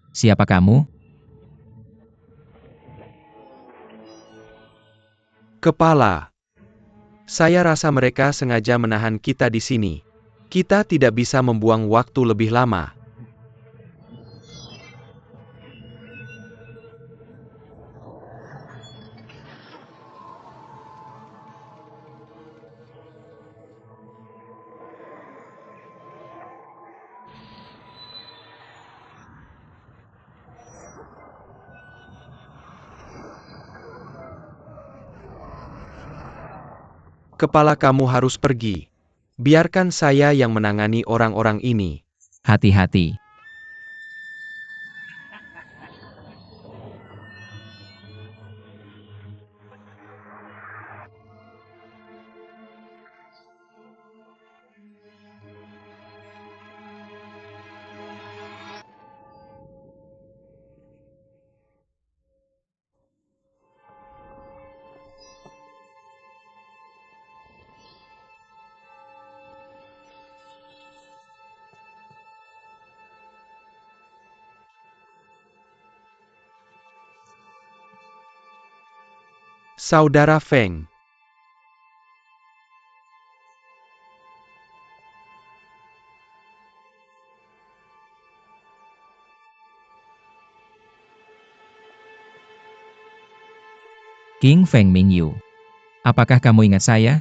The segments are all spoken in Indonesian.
Siapa kamu? Kepala. Saya rasa mereka sengaja menahan kita di sini. Kita tidak bisa membuang waktu lebih lama. Kepala kamu harus pergi. Biarkan saya yang menangani orang-orang ini. Hati-hati. Saudara Feng. King Feng Mingyu. Apakah kamu ingat saya?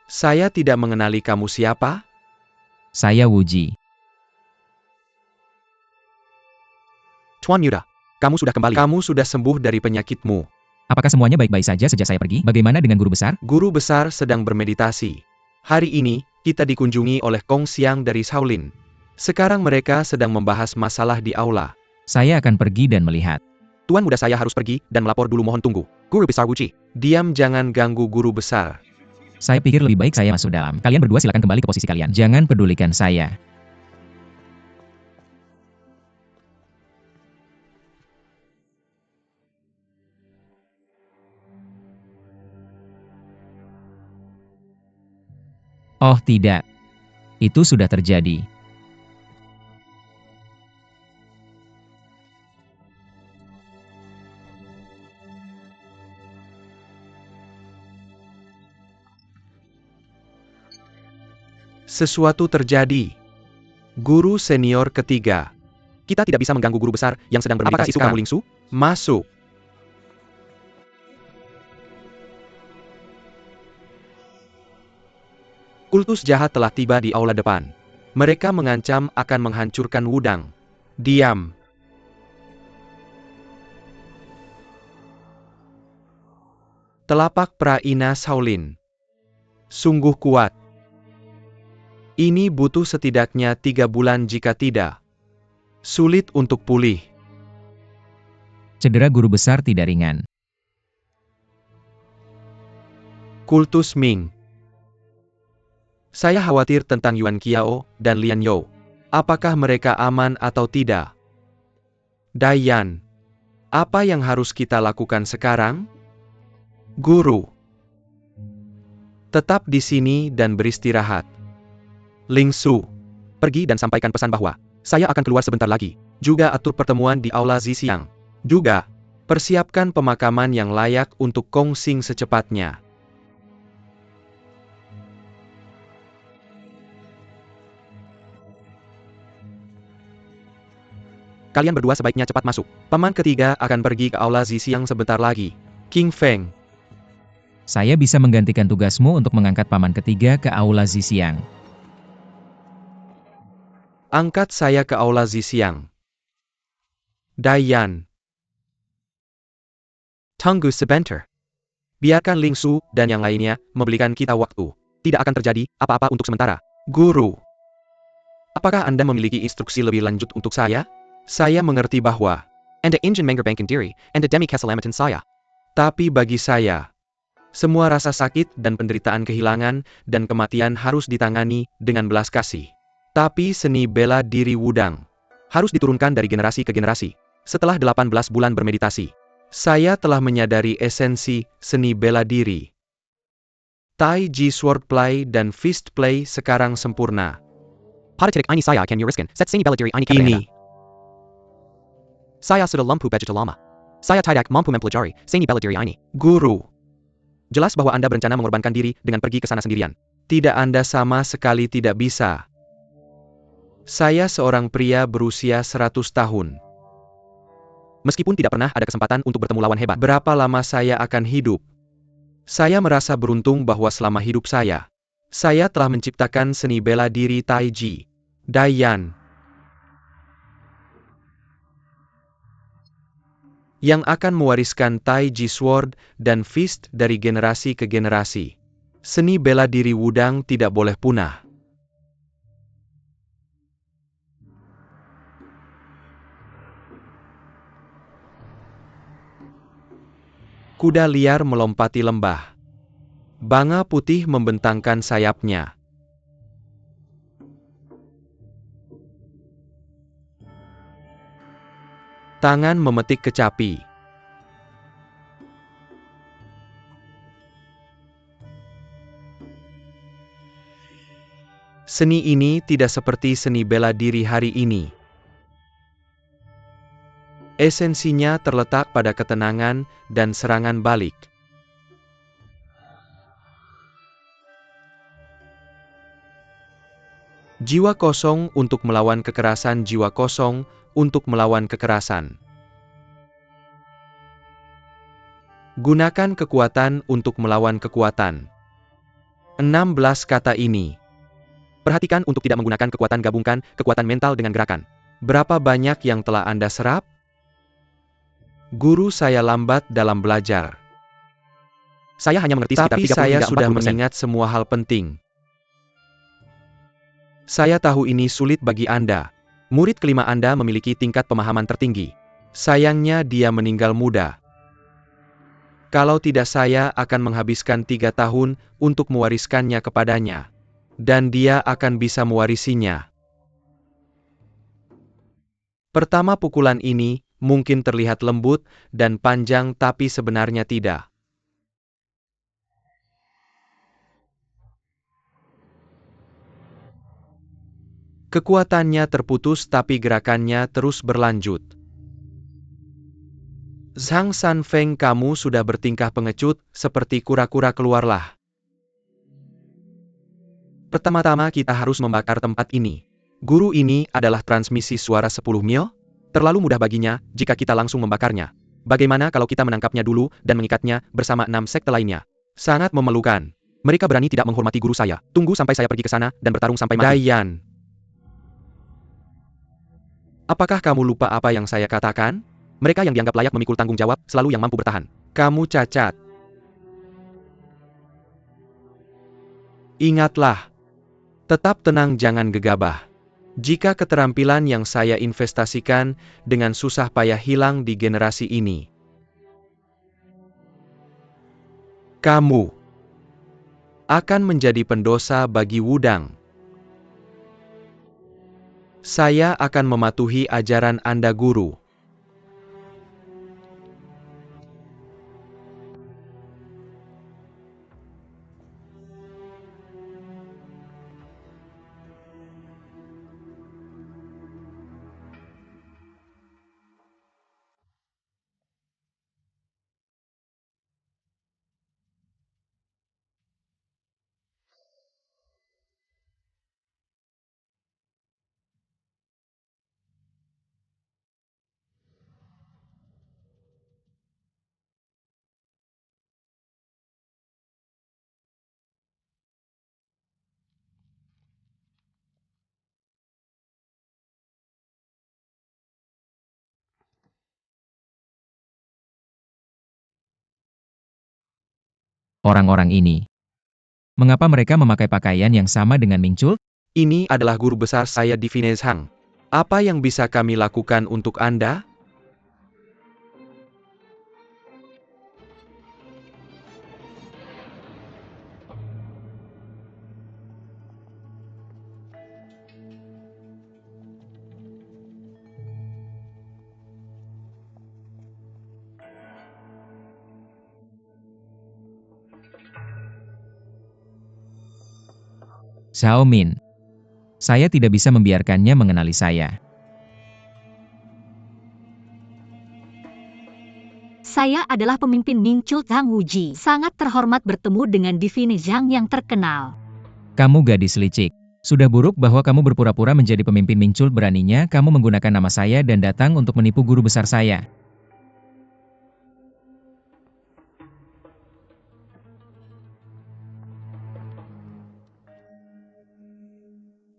Saya tidak mengenali kamu siapa? Saya Wuji. Tuan Yuda, kamu sudah kembali. Kamu sudah sembuh dari penyakitmu. Apakah semuanya baik-baik saja sejak saya pergi? Bagaimana dengan guru besar? Guru besar sedang bermeditasi. Hari ini, kita dikunjungi oleh Kong Xiang dari Shaolin. Sekarang mereka sedang membahas masalah di aula. Saya akan pergi dan melihat. Tuan muda saya harus pergi dan melapor dulu, mohon tunggu. Guru besar Wuji. Diam, jangan ganggu guru besar. Saya pikir lebih baik saya masuk dalam. Kalian berdua silakan kembali ke posisi kalian. Jangan pedulikan saya. Oh tidak. Itu sudah terjadi. Sesuatu terjadi. Guru senior ketiga. Kita tidak bisa mengganggu guru besar yang sedang bermeditasi. Apakah kamu Lingsu? Masuk. Kultus jahat telah tiba di aula depan. Mereka mengancam akan menghancurkan Wudang. Diam. Telapak Praina Shaolin. Sungguh kuat. Ini butuh setidaknya 3 bulan jika tidak. Sulit untuk pulih. Cedera guru besar tidak ringan. Kultus Ming. Saya khawatir tentang Yuan Qiao dan Lian You. Apakah mereka aman atau tidak? Dayan. Apa yang harus kita lakukan sekarang? Guru. Tetap di sini dan beristirahat. Lingsu. Pergi dan sampaikan pesan bahwa saya akan keluar sebentar lagi. Juga atur pertemuan di aula Zisiang. Juga, persiapkan pemakaman yang layak untuk Kong Xing secepatnya. Kalian berdua sebaiknya cepat masuk. Paman ketiga akan pergi ke aula Zisiang sebentar lagi. King Feng. Saya bisa menggantikan tugasmu untuk mengangkat paman ketiga ke aula Zisiang. Angkat saya ke aula Zisiang. Dayan. Tunggu sebentar. Biarkan Lingsu dan yang lainnya memberikan kita waktu. Tidak akan terjadi apa-apa untuk sementara. Guru. Apakah Anda memiliki instruksi lebih lanjut untuk saya? Saya mengerti bahwa Anda ingin mengembangkan diri, Anda demi keselamatan saya. Tapi bagi saya, Semua rasa sakit dan penderitaan kehilangan dan kematian harus ditangani dengan belas kasih. Tapi seni bela diri Wudang harus diturunkan dari generasi ke generasi. Setelah 18 bulan bermeditasi, saya telah menyadari esensi seni bela diri. Tai Chi Swordplay dan Fistplay sekarang sempurna. Paratitik ini saya akan yuriskan. Set seni bela diri ini kepada Ini, Anda. Saya sudah lampu begitu lama. Saya tidak mampu mempelajari seni bela diri ini. Guru. Jelas bahwa Anda berencana mengorbankan diri dengan pergi ke sana sendirian. Tidak, Anda sama sekali tidak bisa. Saya seorang pria berusia 100 tahun. Meskipun tidak pernah ada kesempatan untuk bertemu lawan hebat. Berapa lama saya akan hidup? Saya merasa beruntung bahwa selama hidup saya telah menciptakan seni bela diri Tai Chi. Daiyan. Yang akan mewariskan Tai Chi Sword dan Fist dari generasi ke generasi. Seni bela diri Wudang tidak boleh punah. Kuda liar melompati lembah. Banga putih membentangkan sayapnya. Tangan memetik kecapi. Seni ini tidak seperti seni bela diri hari ini. Esensinya terletak pada ketenangan dan serangan balik. Jiwa kosong untuk melawan kekerasan, jiwa kosong untuk melawan kekerasan. Gunakan kekuatan untuk melawan kekuatan. 16 kata ini. Perhatikan untuk tidak menggunakan kekuatan, gabungkan kekuatan mental dengan gerakan. Berapa banyak yang telah Anda serap? Guru, saya lambat dalam belajar. Saya hanya mengerti sekitar Tapi 30 saya hingga sudah 40%. mengingat semua hal penting. Saya tahu ini sulit bagi Anda. Murid kelima Anda memiliki tingkat pemahaman tertinggi. Sayangnya dia meninggal muda. Kalau tidak, saya akan menghabiskan 3 tahun untuk mewariskannya kepadanya. Dan dia akan bisa mewarisinya. Pertama, pukulan ini mungkin terlihat lembut dan panjang, tapi sebenarnya tidak. Kekuatannya terputus tapi gerakannya terus berlanjut. Zhang Sanfeng, kamu sudah bertingkah pengecut, seperti kura-kura, keluarlah. Pertama-tama kita harus membakar tempat ini. Guru, ini adalah transmisi suara 10 mil? Terlalu mudah baginya jika kita langsung membakarnya. Bagaimana kalau kita menangkapnya dulu dan mengikatnya bersama 6 sekte lainnya? Sangat memalukan. Mereka berani tidak menghormati guru saya. Tunggu sampai saya pergi ke sana dan bertarung sampai mati. Daiyan. Apakah kamu lupa apa yang saya katakan? Mereka yang dianggap layak memikul tanggung jawab selalu yang mampu bertahan. Kamu cacat. Ingatlah. Tetap tenang, jangan gegabah. Jika keterampilan yang saya investasikan dengan susah payah hilang di generasi ini, kamu akan menjadi pendosa bagi Wudang. Saya akan mematuhi ajaran Anda, guru. Orang-orang ini. Mengapa mereka memakai pakaian yang sama dengan Ming Chul? Ini adalah guru besar saya, Divine Zhang. Apa yang bisa kami lakukan untuk Anda? Xiao Min. Saya tidak bisa membiarkannya mengenali saya. Saya adalah pemimpin Mingcul Zhang Wuji. Sangat terhormat bertemu dengan Divine Zhang yang terkenal. Kamu gadis licik. Sudah buruk bahwa kamu berpura-pura menjadi pemimpin Mingcul, beraninya kamu menggunakan nama saya dan datang untuk menipu guru besar saya.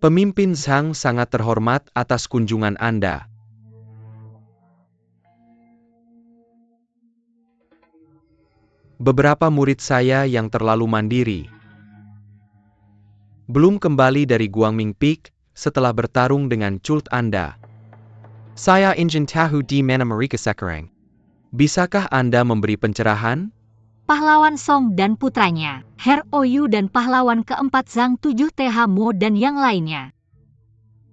Pemimpin Zhang sangat terhormat atas kunjungan Anda. Beberapa murid saya yang terlalu mandiri belum kembali dari Guangming Peak setelah bertarung dengan cult Anda. Saya ingin tahu di mana mereka sekarang. Bisakah Anda memberi pencerahan? Pahlawan Song dan putranya, Her Oyu dan pahlawan keempat Zhang 7 TH Mo dan yang lainnya.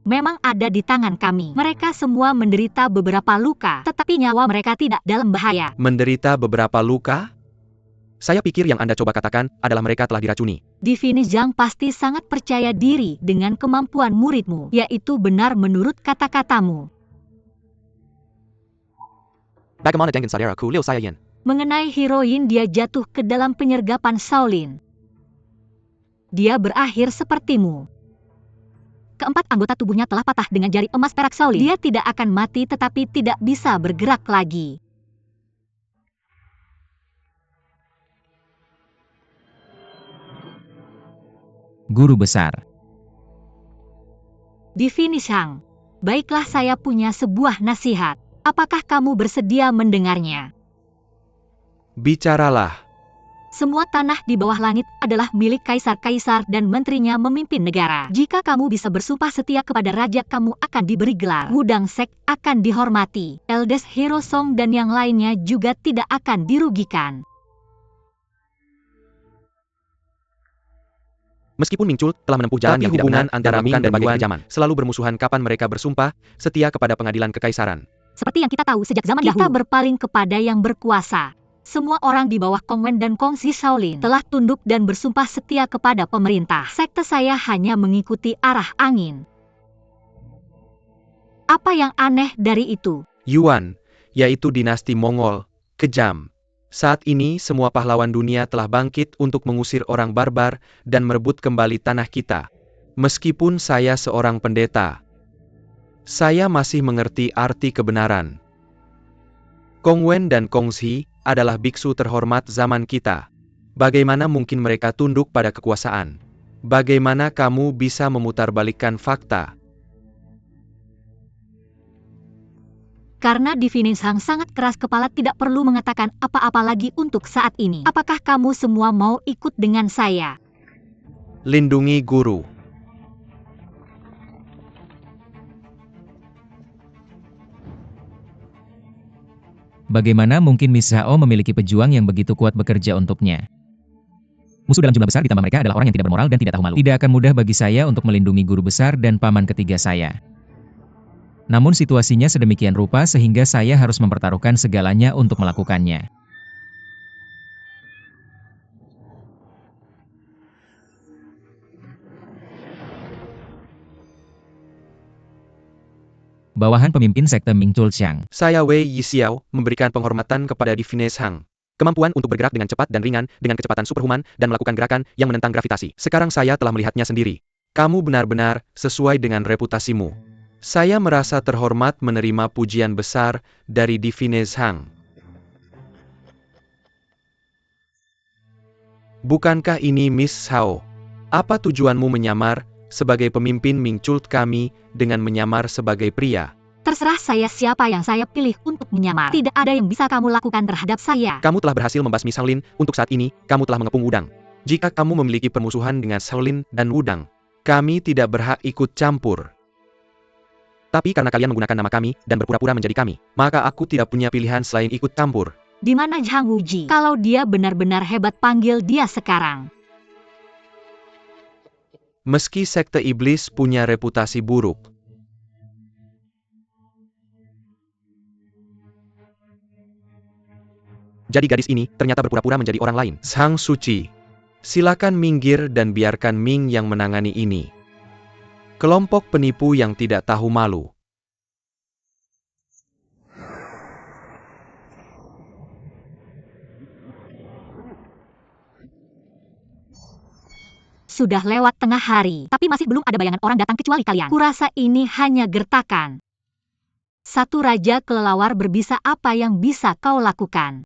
Memang ada di tangan kami. Mereka semua menderita beberapa luka, tetapi nyawa mereka tidak dalam bahaya. Menderita beberapa luka? Saya pikir yang Anda coba katakan adalah mereka telah diracuni. Divine Zhang pasti sangat percaya diri dengan kemampuan muridmu, yaitu benar menurut kata-katamu. Bagaimana dengan saudaraku Liu Xiaoyan? Mengenai heroin, dia jatuh ke dalam penyergapan Shaolin. Dia berakhir sepertimu. Keempat anggota tubuhnya telah patah dengan jari emas perak Shaolin. Dia tidak akan mati tetapi tidak bisa bergerak lagi. Guru besar. Divine Zhang, baiklah, saya punya sebuah nasihat. Apakah kamu bersedia mendengarnya? Bicaralah. Semua tanah di bawah langit adalah milik kaisar-kaisar dan menterinya memimpin negara. Jika kamu bisa bersumpah setia kepada raja, kamu akan diberi gelar. Wudang Sek akan dihormati. Eldest Hero Song dan yang lainnya juga tidak akan dirugikan. Meskipun Mingcul telah menempuh jalan Tapi yang tidak hubungan benar antara dan Ming melakukan dan berbagai Yuan kekejaman. selalu bermusuhan kapan mereka bersumpah setia kepada pengadilan kekaisaran. Seperti yang kita tahu sejak zaman dahulu, kita berpaling kepada yang berkuasa. Semua orang di bawah Kong Wen dan Kong Si Shaolin telah tunduk dan bersumpah setia kepada pemerintah. Sekte saya hanya mengikuti arah angin. Apa yang aneh dari itu? Yuan, yaitu dinasti Mongol, kejam. Saat ini semua pahlawan dunia telah bangkit untuk mengusir orang barbar dan merebut kembali tanah kita. Meskipun saya seorang pendeta, saya masih mengerti arti kebenaran. Kong Wen dan Kong Si adalah biksu terhormat zaman kita. Bagaimana mungkin mereka tunduk pada kekuasaan? Bagaimana kamu bisa memutarbalikkan fakta? Karena Divine Zhang sangat keras kepala, tidak perlu mengatakan apa-apa lagi untuk saat ini. Apakah kamu semua mau ikut dengan saya? Lindungi guru. Bagaimana mungkin Miss Zhao memiliki pejuang yang begitu kuat bekerja untuknya? Musuh dalam jumlah besar ditambah mereka adalah orang yang tidak bermoral dan tidak tahu malu. Tidak akan mudah bagi saya untuk melindungi guru besar dan paman ketiga saya. Namun situasinya sedemikian rupa sehingga saya harus mempertaruhkan segalanya untuk melakukannya. Bawahan pemimpin sekte Mingcul Xiang. Saya Wei Yixiao memberikan penghormatan kepada Divine Zhang. Kemampuan untuk bergerak dengan cepat dan ringan, dengan kecepatan superhuman, dan melakukan gerakan yang menentang gravitasi. Sekarang saya telah melihatnya sendiri. Kamu benar-benar sesuai dengan reputasimu. Saya merasa terhormat menerima pujian besar dari Divine Zhang. Bukankah ini Miss Zhao? Apa tujuanmu menyamar sebagai pemimpin Mingcult kami dengan menyamar sebagai pria? Terserah saya siapa yang saya pilih untuk menyamar. Tidak ada yang bisa kamu lakukan terhadap saya. Kamu telah berhasil membasmi Shaolin, untuk saat ini, kamu telah mengepung Wudang. Jika kamu memiliki permusuhan dengan Shaolin dan Wudang, kami tidak berhak ikut campur. Tapi karena kalian menggunakan nama kami, dan berpura-pura menjadi kami, Maka aku tidak punya pilihan selain ikut campur. Di mana Zhang Wuji? Kalau dia benar-benar hebat, panggil dia sekarang. Meski sekte iblis punya reputasi buruk, jadi gadis ini ternyata berpura-pura menjadi orang lain. Zhang Suci, Silakan minggir dan biarkan Ming yang menangani ini. Kelompok penipu yang tidak tahu malu. Sudah lewat tengah hari, tapi masih belum ada bayangan orang datang kecuali kalian. Kurasa ini hanya gertakan. Satu raja kelelawar berbisa, apa yang bisa kau lakukan?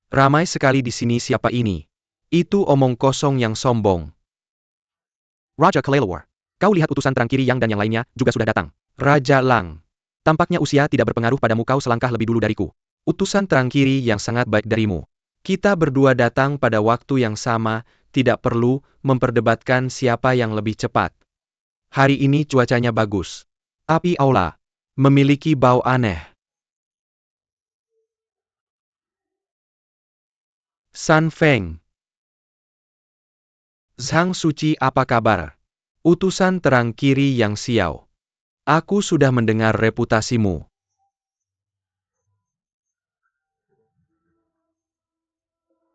Ramai sekali di sini, siapa ini? Itu omong kosong yang sombong. Raja Kelelawar. Kau lihat utusan terang kiri Yang dan yang lainnya juga sudah datang. Raja Lang. Tampaknya usia tidak berpengaruh padamu, kau selangkah lebih dulu dariku. Utusan terang kiri yang sangat baik darimu. Kita berdua datang pada waktu yang sama, tidak perlu memperdebatkan siapa yang lebih cepat. Hari ini cuacanya bagus. Api aula memiliki bau aneh. San Feng. Zhang Suci, apa kabar? Utusan terang kiri yang siau. Aku sudah mendengar reputasimu.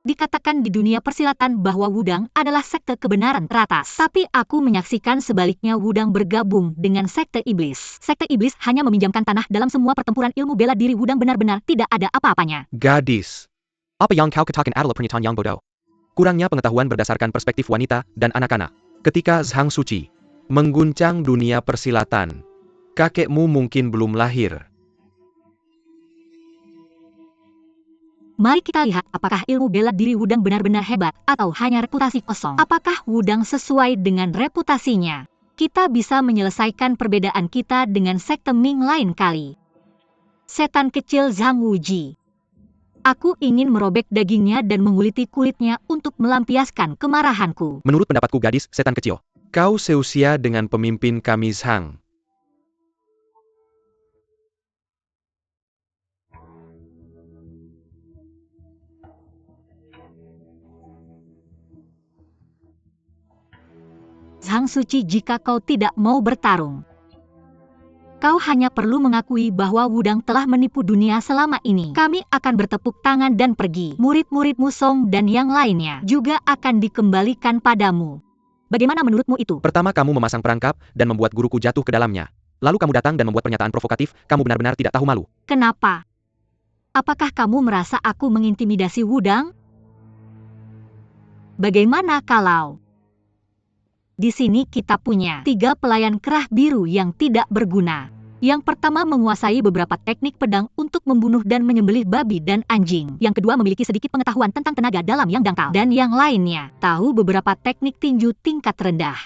Dikatakan di dunia persilatan bahwa Wudang adalah sekte kebenaran teratas. Tapi aku menyaksikan sebaliknya, Wudang bergabung dengan sekte iblis. Sekte iblis hanya meminjamkan tanah dalam semua pertempuran ilmu bela diri Wudang benar-benar tidak ada apa-apanya. Gadis. Apa yang kau katakan adalah pernyataan yang bodoh. Kurangnya pengetahuan berdasarkan perspektif wanita dan anak-anak. Ketika Zhang Suci mengguncang dunia persilatan, kakekmu mungkin belum lahir. Mari kita lihat apakah ilmu bela diri Wudang benar-benar hebat atau hanya reputasi kosong. Apakah Wudang sesuai dengan reputasinya? Kita bisa menyelesaikan perbedaan kita dengan sekte Ming lain kali. Setan kecil Zhang Wuji. Aku ingin merobek dagingnya dan menguliti kulitnya untuk melampiaskan kemarahanku. Menurut pendapatku, gadis setan kecil. Kau seusia dengan pemimpin kami Zhang. Zhang Suci, jika kau tidak mau bertarung, kau hanya perlu mengakui bahwa Wudang telah menipu dunia selama ini. Kami akan bertepuk tangan dan pergi. Murid-muridmu Song dan yang lainnya juga akan dikembalikan padamu. Bagaimana menurutmu itu? Pertama kamu memasang perangkap dan membuat guruku jatuh ke dalamnya. Lalu kamu datang dan membuat pernyataan provokatif, kamu benar-benar tidak tahu malu. Kenapa? Apakah kamu merasa aku mengintimidasi Wudang? Bagaimana kalau di sini kita punya 3 pelayan kerah biru yang tidak berguna. Yang pertama menguasai beberapa teknik pedang untuk membunuh dan menyembelih babi dan anjing. Yang kedua memiliki sedikit pengetahuan tentang tenaga dalam yang dangkal. Dan yang lainnya tahu beberapa teknik tinju tingkat rendah.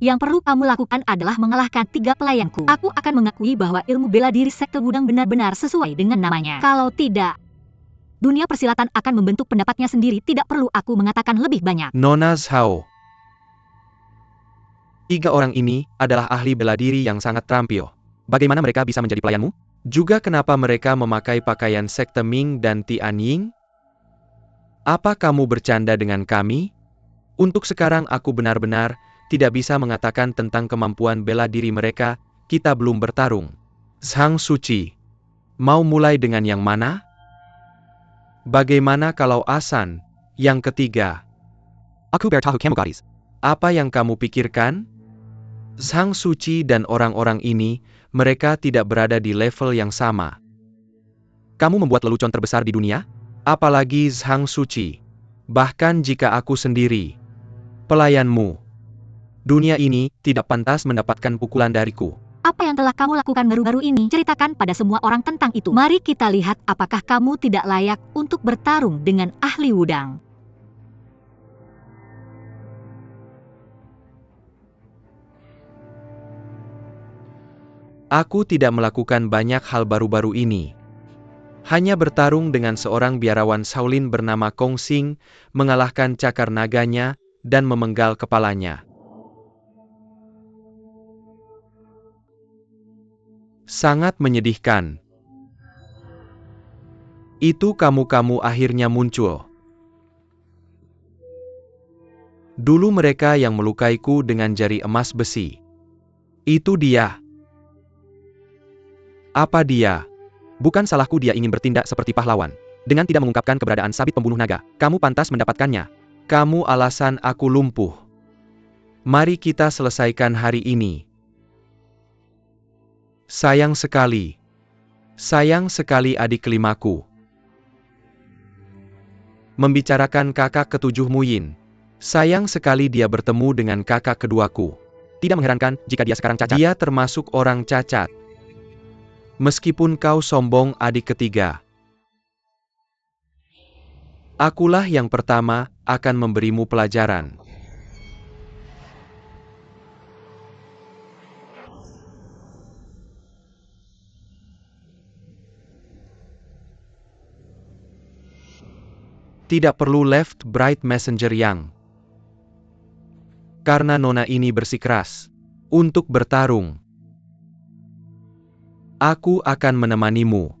Yang perlu kamu lakukan adalah mengalahkan 3 pelayanku. Aku akan mengakui bahwa ilmu bela diri sekte Wudang benar-benar sesuai dengan namanya. Kalau tidak, dunia persilatan akan membentuk pendapatnya sendiri. Tidak perlu aku mengatakan lebih banyak. Nona Zhao. 3 orang ini adalah ahli bela diri yang sangat terampil. Bagaimana mereka bisa menjadi pelayanmu? Juga kenapa mereka memakai pakaian sekte Ming dan Tianying? Apa kamu bercanda dengan kami? Untuk sekarang aku benar-benar tidak bisa mengatakan tentang kemampuan bela diri mereka, kita belum bertarung. Zhang Suci, mau mulai dengan yang mana? Bagaimana kalau Asan, yang ketiga? Aku bertahu kamu gadis. Apa yang kamu pikirkan? Zhang Suci dan orang-orang ini, mereka tidak berada di level yang sama. Kamu membuat lelucon terbesar di dunia? Apalagi Zhang Suci. Bahkan jika aku sendiri, pelayanmu, dunia ini tidak pantas mendapatkan pukulan dariku. Apa yang telah kamu lakukan baru-baru ini? Ceritakan pada semua orang tentang itu. Mari kita lihat apakah kamu tidak layak untuk bertarung dengan ahli Wudang. Aku tidak melakukan banyak hal baru-baru ini. Hanya bertarung dengan seorang biarawan Shaolin bernama Kong Xing, mengalahkan cakar naganya, dan memenggal kepalanya. Sangat menyedihkan. Itu kamu-kamu akhirnya muncul. Dulu mereka yang melukaiku dengan jari emas besi. Itu dia. Apa dia? Bukan salahku dia ingin bertindak seperti pahlawan. Dengan tidak mengungkapkan keberadaan sabit pembunuh naga, kamu pantas mendapatkannya. Kamu alasan aku lumpuh. Mari kita selesaikan hari ini. Sayang sekali adik kelimaku. Membicarakan kakak ketujuh Muyin. Sayang sekali dia bertemu dengan kakak keduaku. Tidak mengherankan jika dia sekarang cacat. Dia termasuk orang cacat. Meskipun kau sombong adik ketiga. Akulah yang pertama akan memberimu pelajaran. Tidak perlu left bright messenger yang. Karena nona ini bersikeras untuk bertarung. Aku akan menemanimu.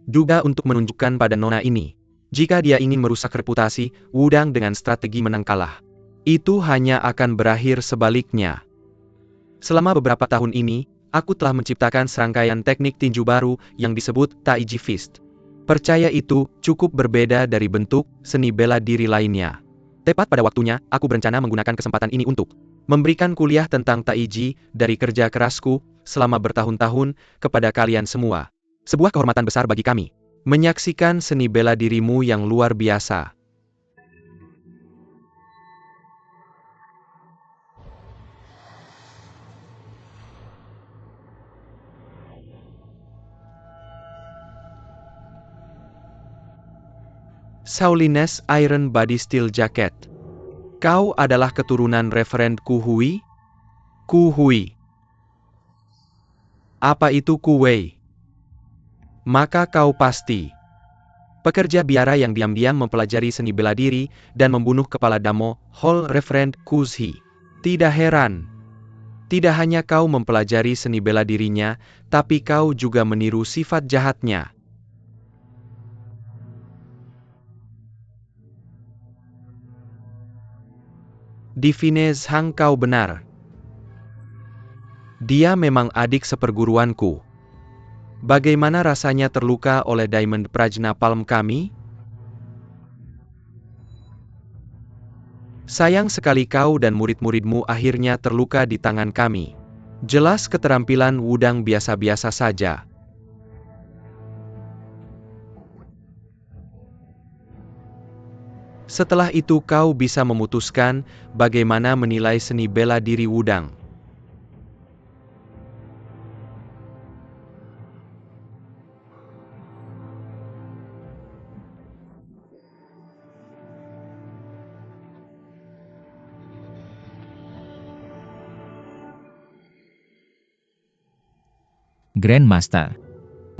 Juga untuk menunjukkan pada nona ini, jika dia ingin merusak reputasi Wudang dengan strategi menang kalah, itu hanya akan berakhir sebaliknya. Selama beberapa tahun ini, aku telah menciptakan serangkaian teknik tinju baru yang disebut Taiji Fist. Percaya itu cukup berbeda dari bentuk seni bela diri lainnya. Tepat pada waktunya, aku berencana menggunakan kesempatan ini untuk memberikan kuliah tentang Taiji dari kerja kerasku selama bertahun-tahun kepada kalian semua. Sebuah kehormatan besar bagi kami, menyaksikan seni bela dirimu yang luar biasa. Shaolines Iron Body Steel Jacket. Kau adalah keturunan Reverend Ku Hui? Ku Hui. Apa itu Ku Wei? Maka kau pasti pekerja biara yang diam-diam mempelajari seni bela diri dan membunuh kepala Damo Hall Reverend Ku Zhi. Tidak heran. Tidak hanya kau mempelajari seni bela dirinya, tapi kau juga meniru sifat jahatnya. Divine Zhang, kau benar. Dia memang adik seperguruanku. Bagaimana rasanya terluka oleh Diamond Prajna Palm kami? Sayang sekali kau dan murid-muridmu akhirnya terluka di tangan kami. Jelas keterampilan Wudang biasa-biasa saja. Setelah itu kau bisa memutuskan bagaimana menilai seni bela diri Wudang. Grandmaster.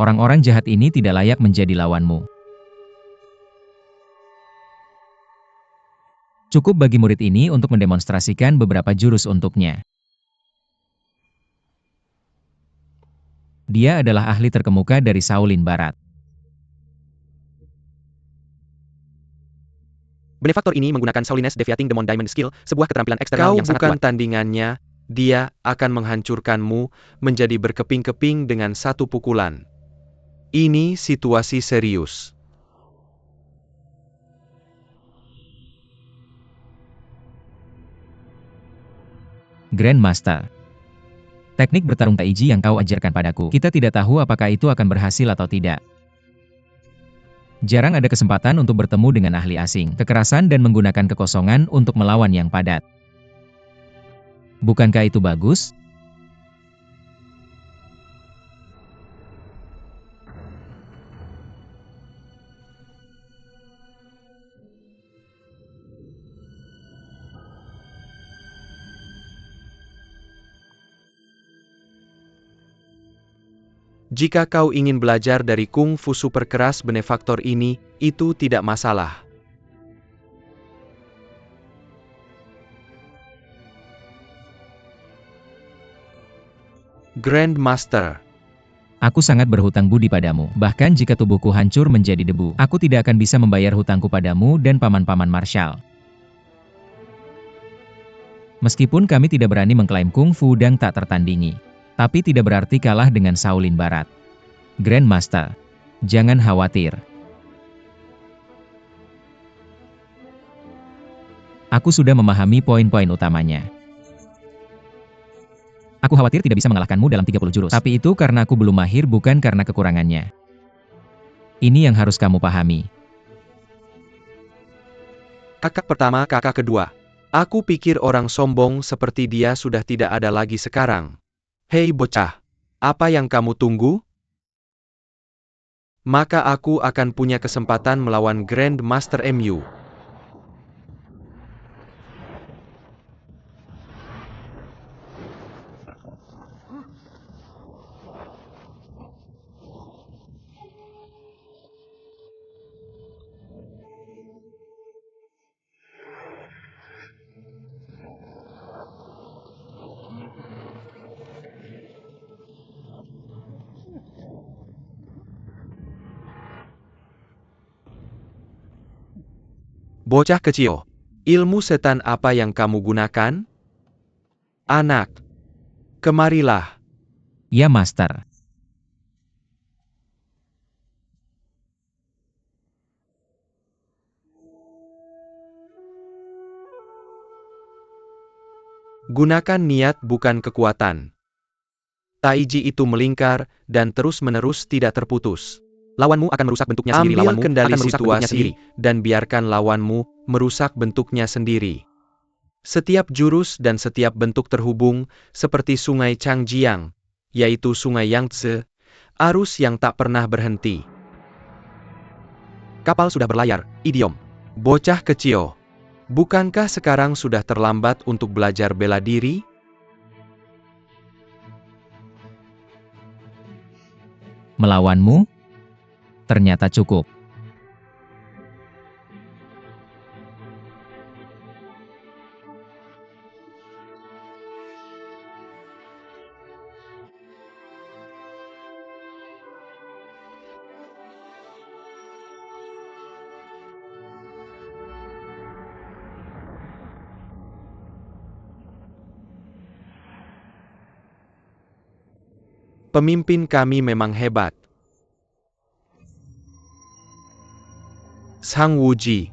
Orang-orang jahat ini tidak layak menjadi lawanmu. Cukup bagi murid ini untuk mendemonstrasikan beberapa jurus untuknya. Dia adalah ahli terkemuka dari Shaolin Barat. Benefaktor ini menggunakan Shaolines Deviating Demon Diamond Skill, sebuah keterampilan eksternal Kau yang sangat bukan kuat. tandingannya, dia akan menghancurkanmu menjadi berkeping-keping dengan satu pukulan. Ini situasi serius. Grandmaster. Teknik bertarung Taiji yang kau ajarkan padaku, kita tidak tahu apakah itu akan berhasil atau tidak. Jarang ada kesempatan untuk bertemu dengan ahli asing, kekerasan dan menggunakan kekosongan untuk melawan yang padat. Bukankah itu bagus? Jika kau ingin belajar dari Kung Fu super keras benefaktor ini, itu tidak masalah. Grandmaster. Aku sangat berhutang budi padamu. Bahkan jika tubuhku hancur menjadi debu, aku tidak akan bisa membayar hutangku padamu dan paman-paman Marshall. Meskipun kami tidak berani mengklaim kungfu dan tak tertandingi, tapi tidak berarti kalah dengan Shaolin Barat. Grandmaster, jangan khawatir. Aku sudah memahami poin-poin utamanya. Aku khawatir tidak bisa mengalahkanmu dalam 30 jurus. Tapi itu karena aku belum mahir, bukan karena kekurangannya. Ini yang harus kamu pahami. Kakak pertama, kakak kedua. Aku pikir orang sombong seperti dia sudah tidak ada lagi sekarang. Hei bocah, apa yang kamu tunggu? Maka aku akan punya kesempatan melawan Grandmaster MU. Bocah kecil, ilmu setan apa yang kamu gunakan? Anak, kemarilah. Ya, Master. Gunakan niat bukan kekuatan. Taiji itu melingkar, dan terus-menerus tidak terputus. Lawanmu akan merusak bentuknya sendiri. Ambil kendali situasi, dan biarkan lawanmu merusak bentuknya sendiri. Setiap jurus dan setiap bentuk terhubung, seperti sungai Changjiang, yaitu sungai Yangtze, arus yang tak pernah berhenti. Kapal sudah berlayar, idiom. Bocah kecil, bukankah sekarang sudah terlambat untuk belajar bela diri? Melawanmu? Ternyata cukup. Pemimpin kami memang hebat. Sang Wuji.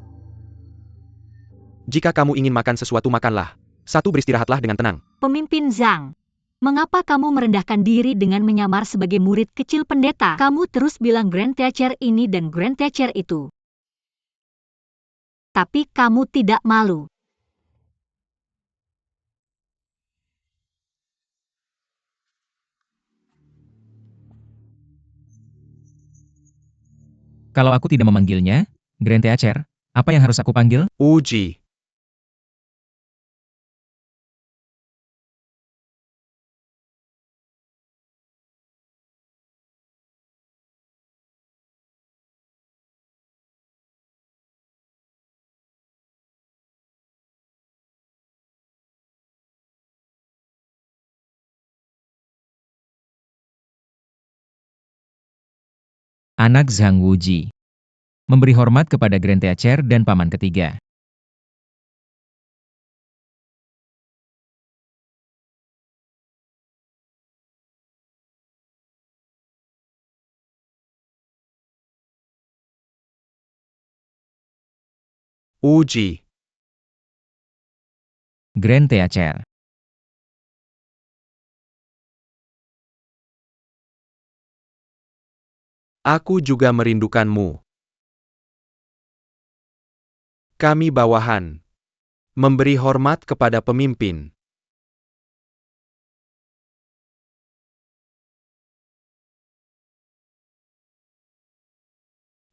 Jika kamu ingin makan sesuatu, makanlah. Satu, beristirahatlah dengan tenang. Pemimpin Zhang, mengapa kamu merendahkan diri dengan menyamar sebagai murid kecil pendeta? Kamu terus bilang Grand Teacher ini dan Grand Teacher itu. Tapi kamu tidak malu. Kalau aku tidak memanggilnya, Grand Teacher, apa yang harus aku panggil? Uji. Anak Zhang Wuji. Memberi hormat kepada Grand Teacher dan paman ketiga. Uji. Grand Teacher. Aku juga merindukanmu. Kami bawahan. Memberi hormat kepada pemimpin.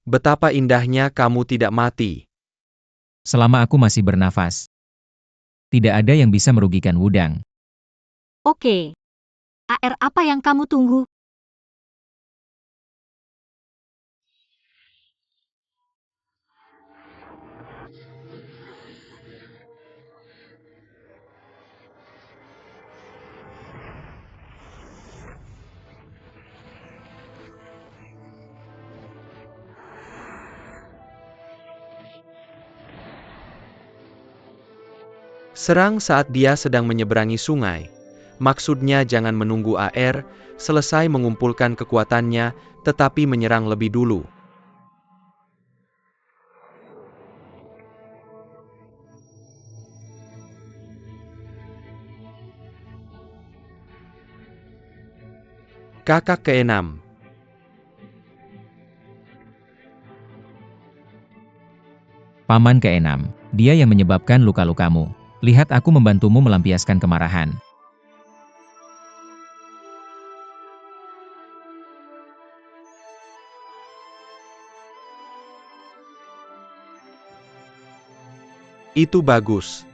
Betapa indahnya kamu tidak mati. Selama aku masih bernafas, tidak ada yang bisa merugikan Wudang. Oke. AR apa yang kamu tunggu? Serang saat dia sedang menyeberangi sungai. Maksudnya jangan menunggu AR selesai mengumpulkan kekuatannya, tetapi menyerang lebih dulu. Kakak keenam. Paman keenam, dia yang menyebabkan luka-lukamu. Lihat aku membantumu melampiaskan kemarahan. Itu bagus.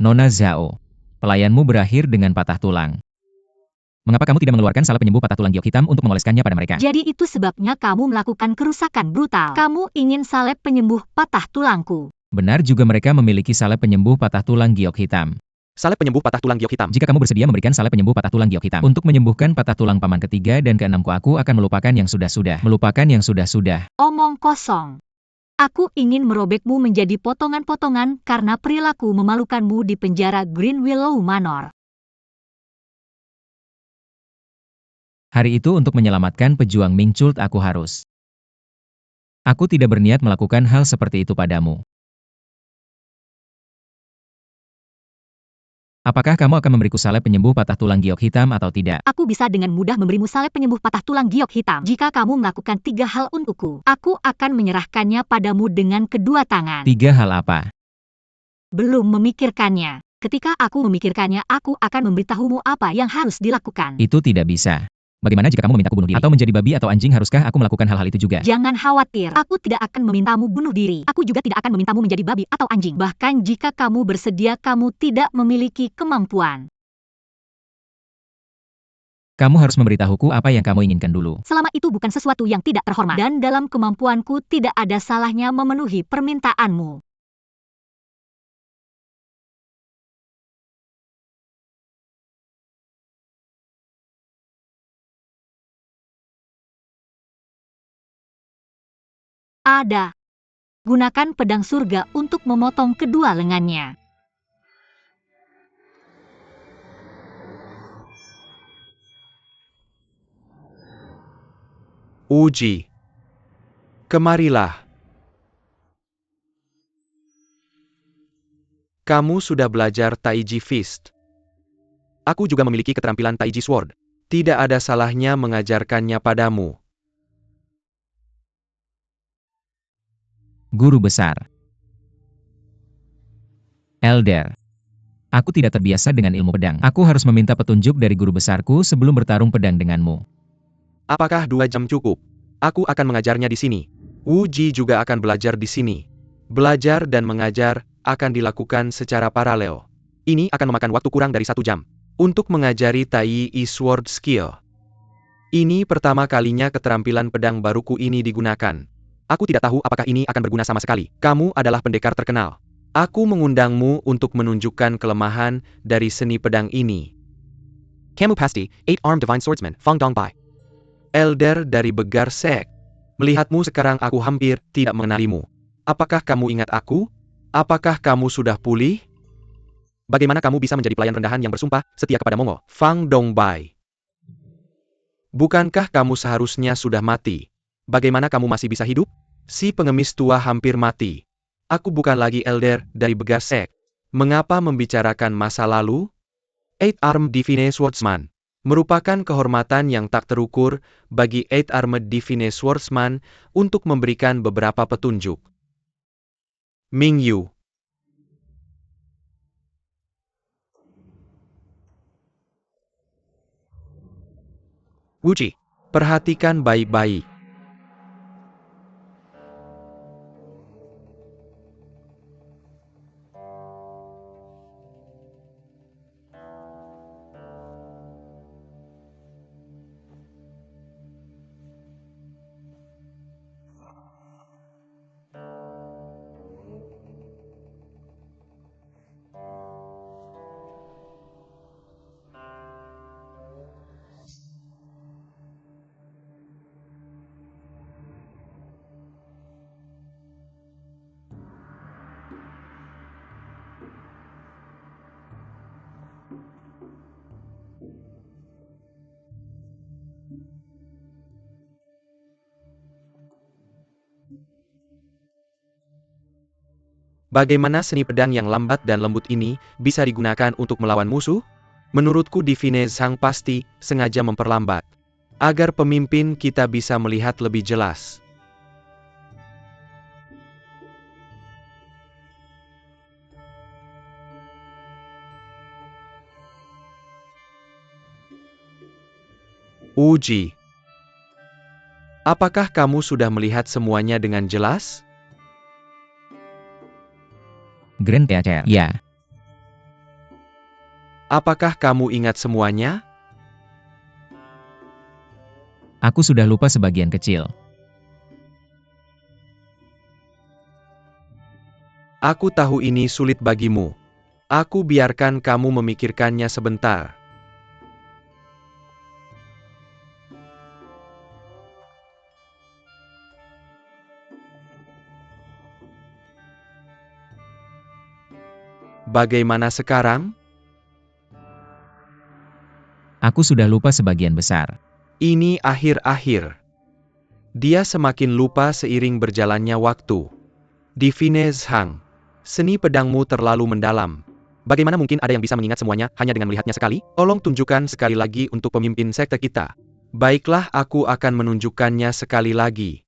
Nona Zhao, pelayanmu berakhir dengan patah tulang. Mengapa kamu tidak mengeluarkan salep penyembuh patah tulang giok hitam untuk mengoleskannya pada mereka? Jadi itu sebabnya kamu melakukan kerusakan brutal. Kamu ingin salep penyembuh patah tulangku. Benar juga mereka memiliki salep penyembuh patah tulang giok hitam. Salep penyembuh patah tulang giok hitam. Jika kamu bersedia memberikan salep penyembuh patah tulang giok hitam untuk menyembuhkan patah tulang paman ketiga dan keenamku, aku akan melupakan yang sudah-sudah. Melupakan yang sudah-sudah. Omong kosong. Aku ingin merobekmu menjadi potongan-potongan karena perilaku memalukanmu di penjara Green Willow Manor. Hari itu untuk menyelamatkan pejuang Ming Chult aku harus. Aku tidak berniat melakukan hal seperti itu padamu. Apakah kamu akan memberiku salep penyembuh patah tulang giok hitam atau tidak? Aku bisa dengan mudah memberimu salep penyembuh patah tulang giok hitam. Jika kamu melakukan 3 hal untukku, aku akan menyerahkannya padamu dengan kedua tangan. 3 hal apa? Belum memikirkannya. Ketika aku memikirkannya, aku akan memberitahumu apa yang harus dilakukan. Itu tidak bisa. Bagaimana jika kamu memintaku bunuh diri? Atau menjadi babi atau anjing, haruskah aku melakukan hal-hal itu juga? Jangan khawatir, aku tidak akan memintamu bunuh diri. Aku juga tidak akan memintamu menjadi babi atau anjing. Bahkan jika kamu bersedia, kamu tidak memiliki kemampuan. Kamu harus memberitahuku apa yang kamu inginkan dulu. Selama itu bukan sesuatu yang tidak terhormat. Dan dalam kemampuanku tidak ada salahnya memenuhi permintaanmu. Ada. Gunakan pedang surga untuk memotong kedua lengannya. Uji. Kemarilah. Kamu sudah belajar Taiji Fist. Aku juga memiliki keterampilan Taiji Sword. Tidak ada salahnya mengajarkannya padamu. Guru besar. Elder. Aku tidak terbiasa dengan ilmu pedang. Aku harus meminta petunjuk dari guru besarku sebelum bertarung pedang denganmu. Apakah 2 jam cukup? Aku akan mengajarnya di sini. Uji juga akan belajar di sini. Belajar dan mengajar akan dilakukan secara paralel. Ini akan memakan waktu kurang dari 1 jam. Untuk mengajari Tai Sword Skill. Ini pertama kalinya keterampilan pedang baruku ini digunakan. Aku tidak tahu apakah ini akan berguna sama sekali. Kamu adalah pendekar terkenal. Aku mengundangmu untuk menunjukkan kelemahan dari seni pedang ini. Kamu pasti 8-armed divine swordsman, Fang Dongbai. Elder dari Begar Sek. Melihatmu sekarang aku hampir tidak mengenalimu. Apakah kamu ingat aku? Apakah kamu sudah pulih? Bagaimana kamu bisa menjadi pelayan rendahan yang bersumpah setia kepada Mongo? Fang Dongbai. Bukankah kamu seharusnya sudah mati? Bagaimana kamu masih bisa hidup? Si pengemis tua hampir mati. Aku bukan lagi elder dari Begar Sek. Mengapa membicarakan masa lalu? 8-armed divine swordsman merupakan kehormatan yang tak terukur bagi 8-armed divine swordsman untuk memberikan beberapa petunjuk. Ming Yu. Wuji. Perhatikan baik-baik. Bagaimana seni pedang yang lambat dan lembut ini bisa digunakan untuk melawan musuh? Menurutku Divine Zhang pasti sengaja memperlambat, agar pemimpin kita bisa melihat lebih jelas. Uji. Apakah kamu sudah melihat semuanya dengan jelas? Grand Teacher. Ya. Apakah kamu ingat semuanya? Aku sudah lupa sebagian kecil. Aku tahu ini sulit bagimu. Aku biarkan kamu memikirkannya sebentar. Bagaimana sekarang? Aku sudah lupa sebagian besar. Ini akhir-akhir. Dia semakin lupa seiring berjalannya waktu. Divine Zhang, seni pedangmu terlalu mendalam. Bagaimana mungkin ada yang bisa mengingat semuanya hanya dengan melihatnya sekali? Tolong tunjukkan sekali lagi untuk pemimpin sekte kita. Baiklah, aku akan menunjukkannya sekali lagi.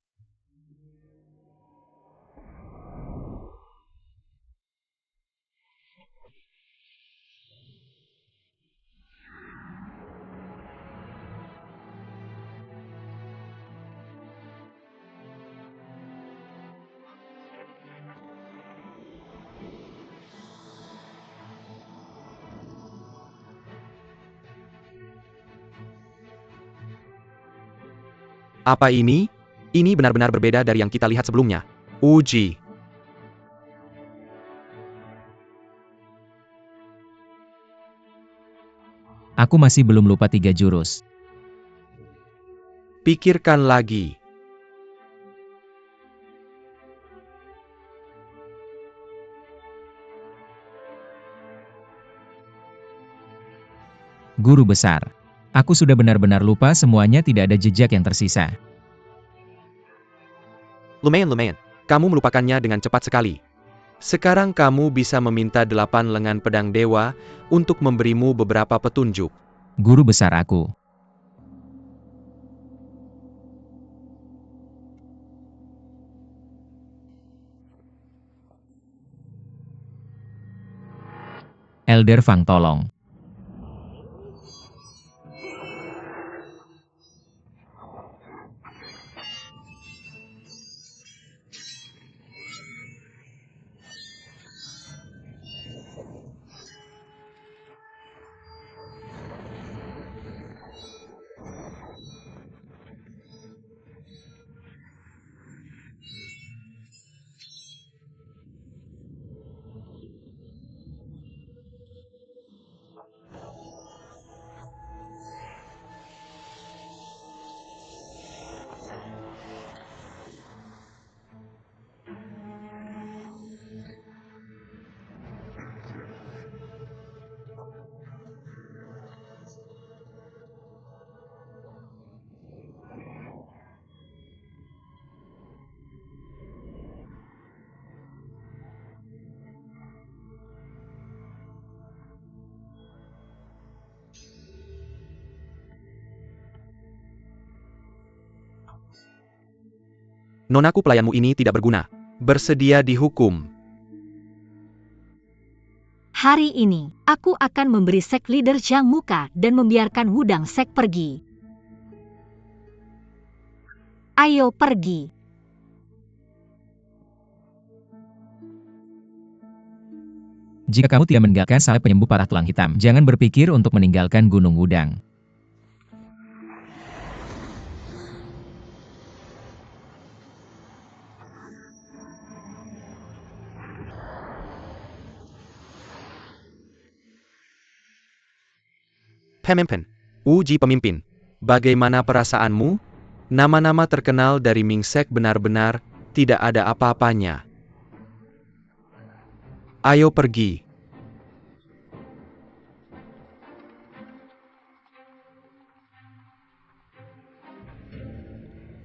Apa ini? Ini benar-benar berbeda dari yang kita lihat sebelumnya. Uji. Aku masih belum lupa 3 jurus. Pikirkan lagi. Guru besar. Aku sudah benar-benar lupa semuanya, tidak ada jejak yang tersisa. Lumayan. Kamu melupakannya dengan cepat sekali. Sekarang kamu bisa meminta 8 lengan pedang dewa untuk memberimu beberapa petunjuk. Guru besar aku. Elder Fang tolong. Nonaku, pelayanmu ini tidak berguna. Bersedia dihukum. Hari ini, aku akan memberi sek leader Zhang muka dan membiarkan Wudang Sek pergi. Ayo pergi. Jika kamu tidak meninggalkan salep penyembuh patah tulang hitam, jangan berpikir untuk meninggalkan Gunung Wudang. Pemimpin. Uji pemimpin. Bagaimana perasaanmu? Nama-nama terkenal dari Ming Sek benar-benar tidak ada apa-apanya. Ayo pergi.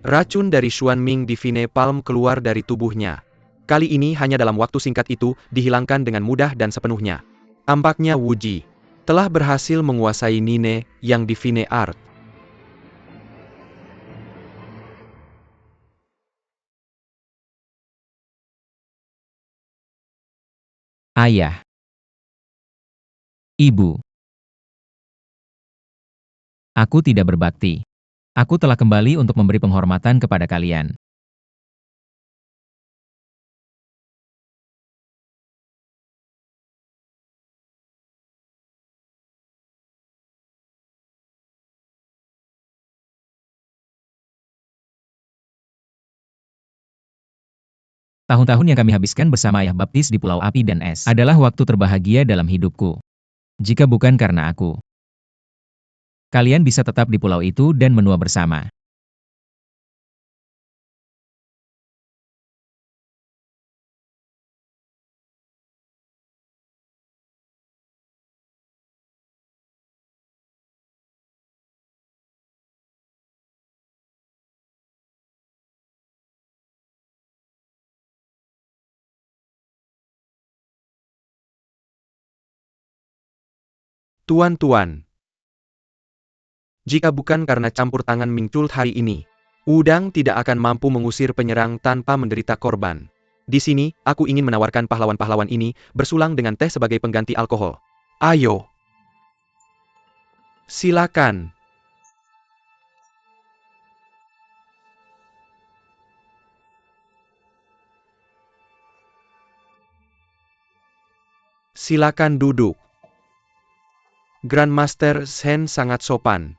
Racun dari Xuan Ming Divine Palm keluar dari tubuhnya. Kali ini hanya dalam waktu singkat itu, dihilangkan dengan mudah dan sepenuhnya. Tampaknya Wuji telah berhasil menguasai Nine yang di Fine Art. Ayah. Ibu. Aku tidak berbakti. Aku telah kembali untuk memberi penghormatan kepada kalian. Tahun-tahun yang kami habiskan bersama Ayah Baptis di Pulau Api dan Es adalah waktu terbahagia dalam hidupku. Jika bukan karena aku, kalian bisa tetap di pulau itu dan menua bersama. Tuan-tuan, jika bukan karena campur tangan Ming Chult hari ini, Wudang tidak akan mampu mengusir penyerang tanpa menderita korban. Di sini, aku ingin menawarkan pahlawan-pahlawan ini bersulang dengan teh sebagai pengganti alkohol. Ayo. Silakan. Silakan duduk. Grandmaster Shen sangat sopan.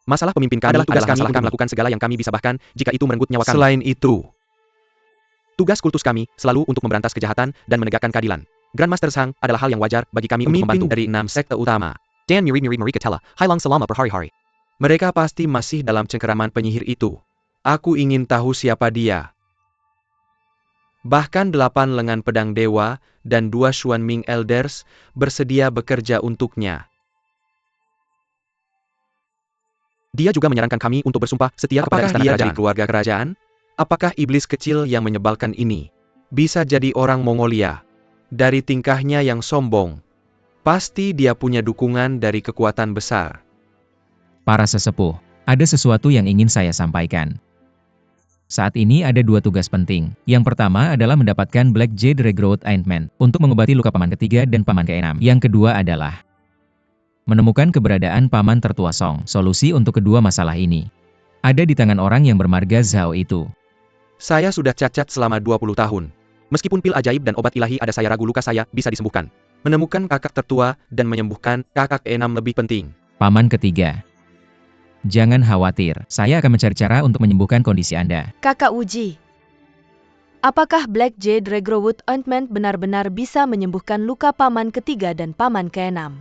Masalah pemimpin kami adalah tugas kami untuk melakukan segala yang kami bisa, bahkan jika itu merenggut nyawa kami. Selain itu, tugas kultus kami selalu untuk memberantas kejahatan dan menegakkan keadilan. Grandmaster Sang adalah hal yang wajar bagi kami untuk membantu dari 6 sekte utama. Dan Miri Katela, Hailang Selama berhari-hari. Mereka pasti masih dalam cengkeraman penyihir itu. Aku ingin tahu siapa dia. Bahkan 8 lengan pedang dewa dan 2 Xuan Ming Elders bersedia bekerja untuknya. Dia juga menyarankan kami untuk bersumpah setia kepada istana kerajaan. Dari keluarga kerajaan? Apakah iblis kecil yang menyebalkan ini bisa jadi orang Mongolia? Dari tingkahnya yang sombong, pasti dia punya dukungan dari kekuatan besar. Para sesepuh, ada sesuatu yang ingin saya sampaikan. Saat ini ada 2 tugas penting. Yang pertama adalah mendapatkan Black Jade Regrowth Ointment untuk mengobati luka paman ketiga dan paman keenam. Yang kedua adalah menemukan keberadaan paman tertua Song. Solusi untuk kedua masalah ini ada di tangan orang yang bermarga Zhao itu. Saya sudah cacat selama 20 tahun. Meskipun pil ajaib dan obat ilahi ada, saya ragu luka saya bisa disembuhkan. Menemukan kakak tertua dan menyembuhkan kakak keenam lebih penting. Paman ketiga. Jangan khawatir, saya akan mencari cara untuk menyembuhkan kondisi Anda. Kakak Wuji, apakah Black Jade Regrowth Ointment benar-benar bisa menyembuhkan luka paman ketiga dan paman keenam?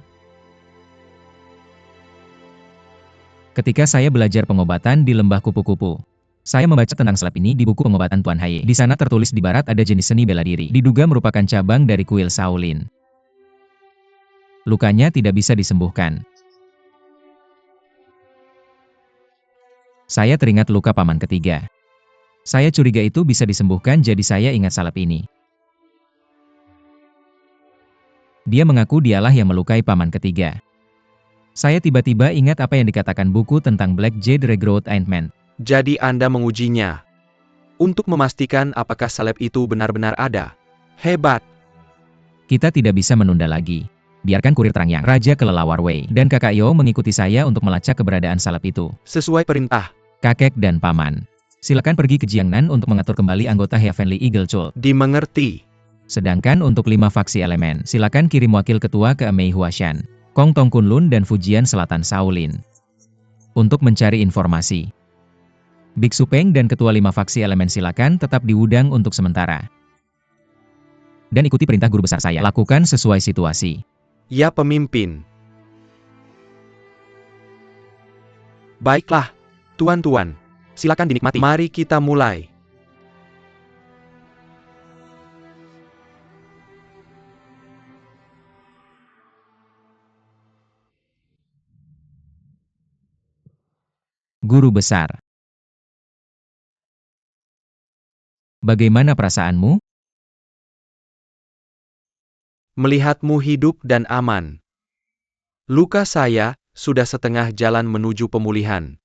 Ketika saya belajar pengobatan di lembah kupu-kupu, saya membaca tentang salep ini di buku pengobatan Tuan Haye. Di sana tertulis di barat ada jenis seni bela diri, diduga merupakan cabang dari kuil Shaolin. Lukanya tidak bisa disembuhkan. Saya teringat luka paman ketiga. Saya curiga itu bisa disembuhkan, jadi saya ingat salep ini. Dia mengaku dialah yang melukai paman ketiga. Saya tiba-tiba ingat apa yang dikatakan buku tentang Black Jade Regrowth Ointment. Jadi Anda mengujinya untuk memastikan apakah salep itu benar-benar ada. Hebat. Kita tidak bisa menunda lagi. Biarkan kurir Terang Yang, Raja Kelelawar Wei, dan Kakak Yo mengikuti saya untuk melacak keberadaan salep itu. Sesuai perintah. Kakek dan paman, silakan pergi ke Jiangnan untuk mengatur kembali anggota Heavenly Eagle Cult. Dimengerti. Sedangkan untuk 5 faksi elemen, silakan kirim wakil ketua ke Mei Huashan, Kong Tong Kunlun dan Fujian Selatan Shaolin untuk mencari informasi. Biksu Peng dan ketua 5 faksi elemen silakan tetap di Wudang untuk sementara. Dan ikuti perintah guru besar saya. Lakukan sesuai situasi. Ya, pemimpin. Baiklah, tuan-tuan. Silakan dinikmati. Mari kita mulai. Guru besar. Bagaimana perasaanmu? Melihatmu hidup dan aman. Luka saya sudah setengah jalan menuju pemulihan.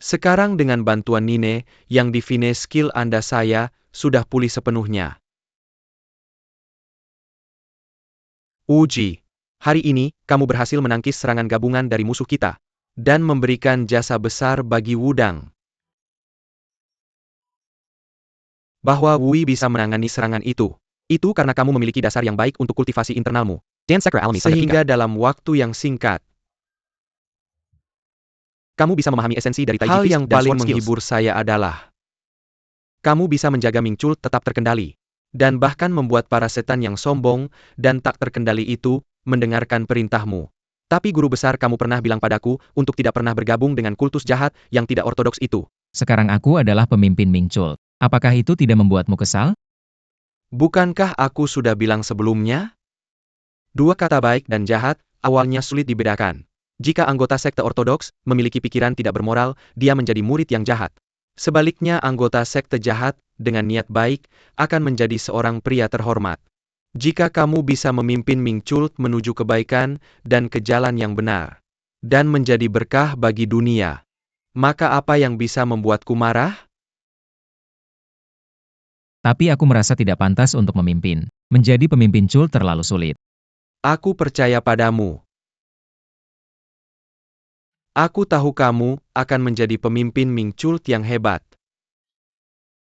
Sekarang dengan bantuan Nine, yang divine skill Anda saya sudah pulih sepenuhnya. Uji, hari ini kamu berhasil menangkis serangan gabungan dari musuh kita dan memberikan jasa besar bagi Wudang. Bahwa Wui bisa menangani serangan itu karena kamu memiliki dasar yang baik untuk kultivasi internalmu. Sehingga dalam waktu yang singkat, kamu bisa memahami esensi dari Taiji Hal Fist yang dan paling Sword Skills. menghibur saya adalah kamu bisa menjaga Ming Chul tetap terkendali, dan bahkan membuat para setan yang sombong dan tak terkendali itu mendengarkan perintahmu. Tapi guru besar kamu pernah bilang padaku untuk tidak pernah bergabung dengan kultus jahat yang tidak ortodoks itu. Sekarang aku adalah pemimpin Ming Chul. Apakah itu tidak membuatmu kesal? Bukankah aku sudah bilang sebelumnya? Dua kata baik dan jahat awalnya sulit dibedakan. Jika anggota sekte ortodoks memiliki pikiran tidak bermoral, dia menjadi murid yang jahat. Sebaliknya anggota sekte jahat dengan niat baik akan menjadi seorang pria terhormat. Jika kamu bisa memimpin Ming Chul menuju kebaikan dan ke jalan yang benar, dan menjadi berkah bagi dunia, maka apa yang bisa membuatku marah? Tapi aku merasa tidak pantas untuk memimpin. Menjadi pemimpin Chul terlalu sulit. Aku percaya padamu. Aku tahu kamu akan menjadi pemimpin Ming Chul yang hebat.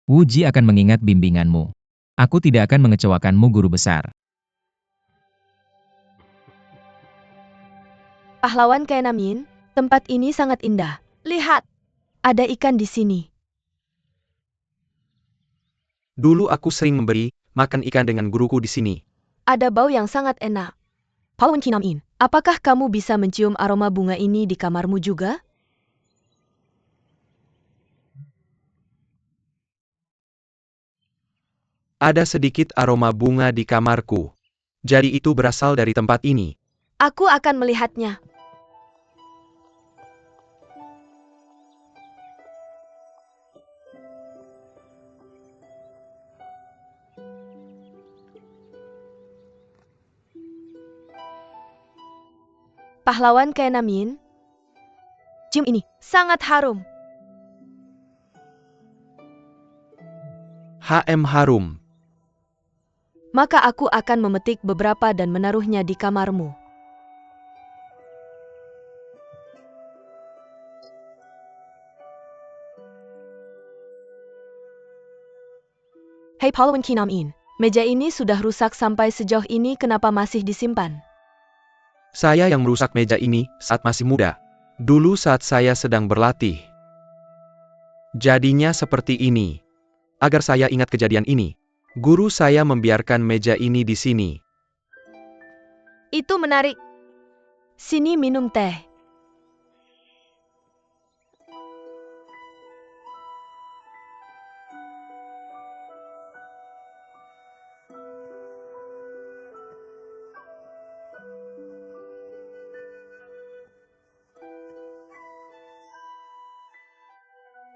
Wu Ji akan mengingat bimbinganmu. Aku tidak akan mengecewakanmu, guru besar. Pahlawan Kenamin, tempat ini sangat indah. Lihat, ada ikan di sini. Dulu aku sering memberi makan ikan dengan guruku di sini. Ada bau yang sangat enak. Pahlawan Kenamin, apakah kamu bisa mencium aroma bunga ini di kamarmu juga? Ada sedikit aroma bunga di kamarku. Jadi itu berasal dari tempat ini. Aku akan melihatnya. Pahlawan Kenamin, cium ini, sangat harum. HM harum. Maka aku akan memetik beberapa dan menaruhnya di kamarmu. Hei Pahlawan Kenamin, meja ini sudah rusak sampai sejauh ini, kenapa masih disimpan? Saya yang merusak meja ini saat masih muda. Dulu saat saya sedang berlatih. Jadinya seperti ini. Agar saya ingat kejadian ini, guru saya membiarkan meja ini di sini. Itu menarik. Sini minum teh.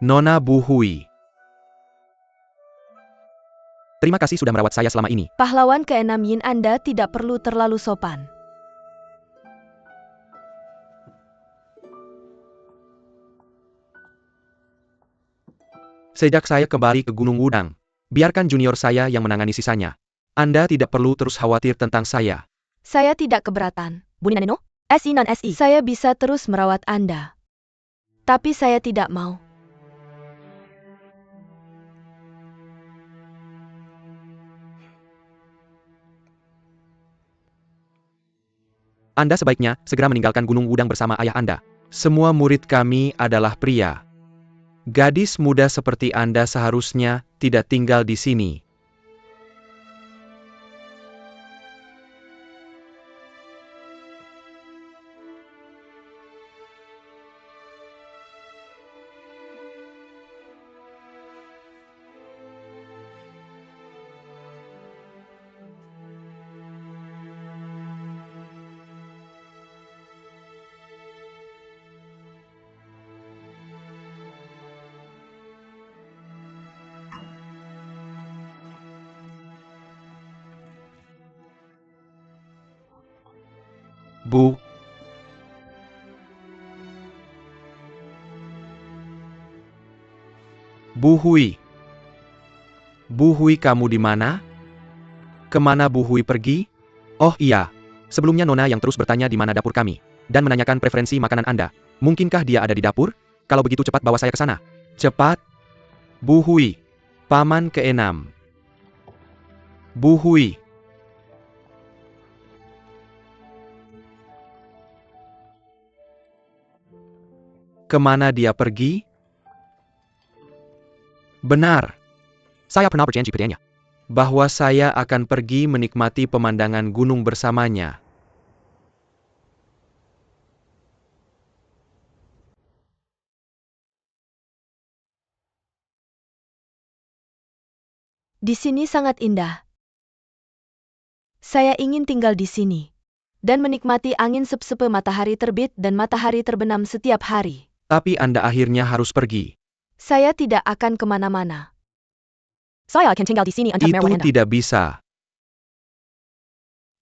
Nona Bu Hui. Terima kasih sudah merawat saya selama ini. Pahlawan Kenamin, Anda tidak perlu terlalu sopan. Sejak saya kembali ke Gunung Wudang, biarkan junior saya yang menangani sisanya. Anda tidak perlu terus khawatir tentang saya. Saya tidak keberatan. Buni Naneno, SI non SI. Saya bisa terus merawat Anda. Tapi saya tidak mau. Anda sebaiknya segera meninggalkan Gunung Wudang bersama ayah Anda. Semua murid kami adalah pria. Gadis muda seperti Anda seharusnya tidak tinggal di sini. Bu. Bu Hui. Bu Hui, kamu di mana? Kemana Bu Hui pergi? Oh iya, sebelumnya Nona yang terus bertanya di mana dapur kami, dan menanyakan preferensi makanan Anda. Mungkinkah dia ada di dapur? Kalau begitu cepat bawa saya ke sana. Cepat. Bu Hui. Paman ke-6. Bu Hui. Kemana dia pergi? Benar. Saya pernah berjanji padanya bahwa saya akan pergi menikmati pemandangan gunung bersamanya. Di sini sangat indah. Saya ingin tinggal di sini dan menikmati angin sep-sepe matahari terbit dan matahari terbenam setiap hari. Tapi Anda akhirnya harus pergi. Saya tidak akan kemana-mana. Saya akan tinggal di sini untuk Itu merawat Anda. tidak bisa.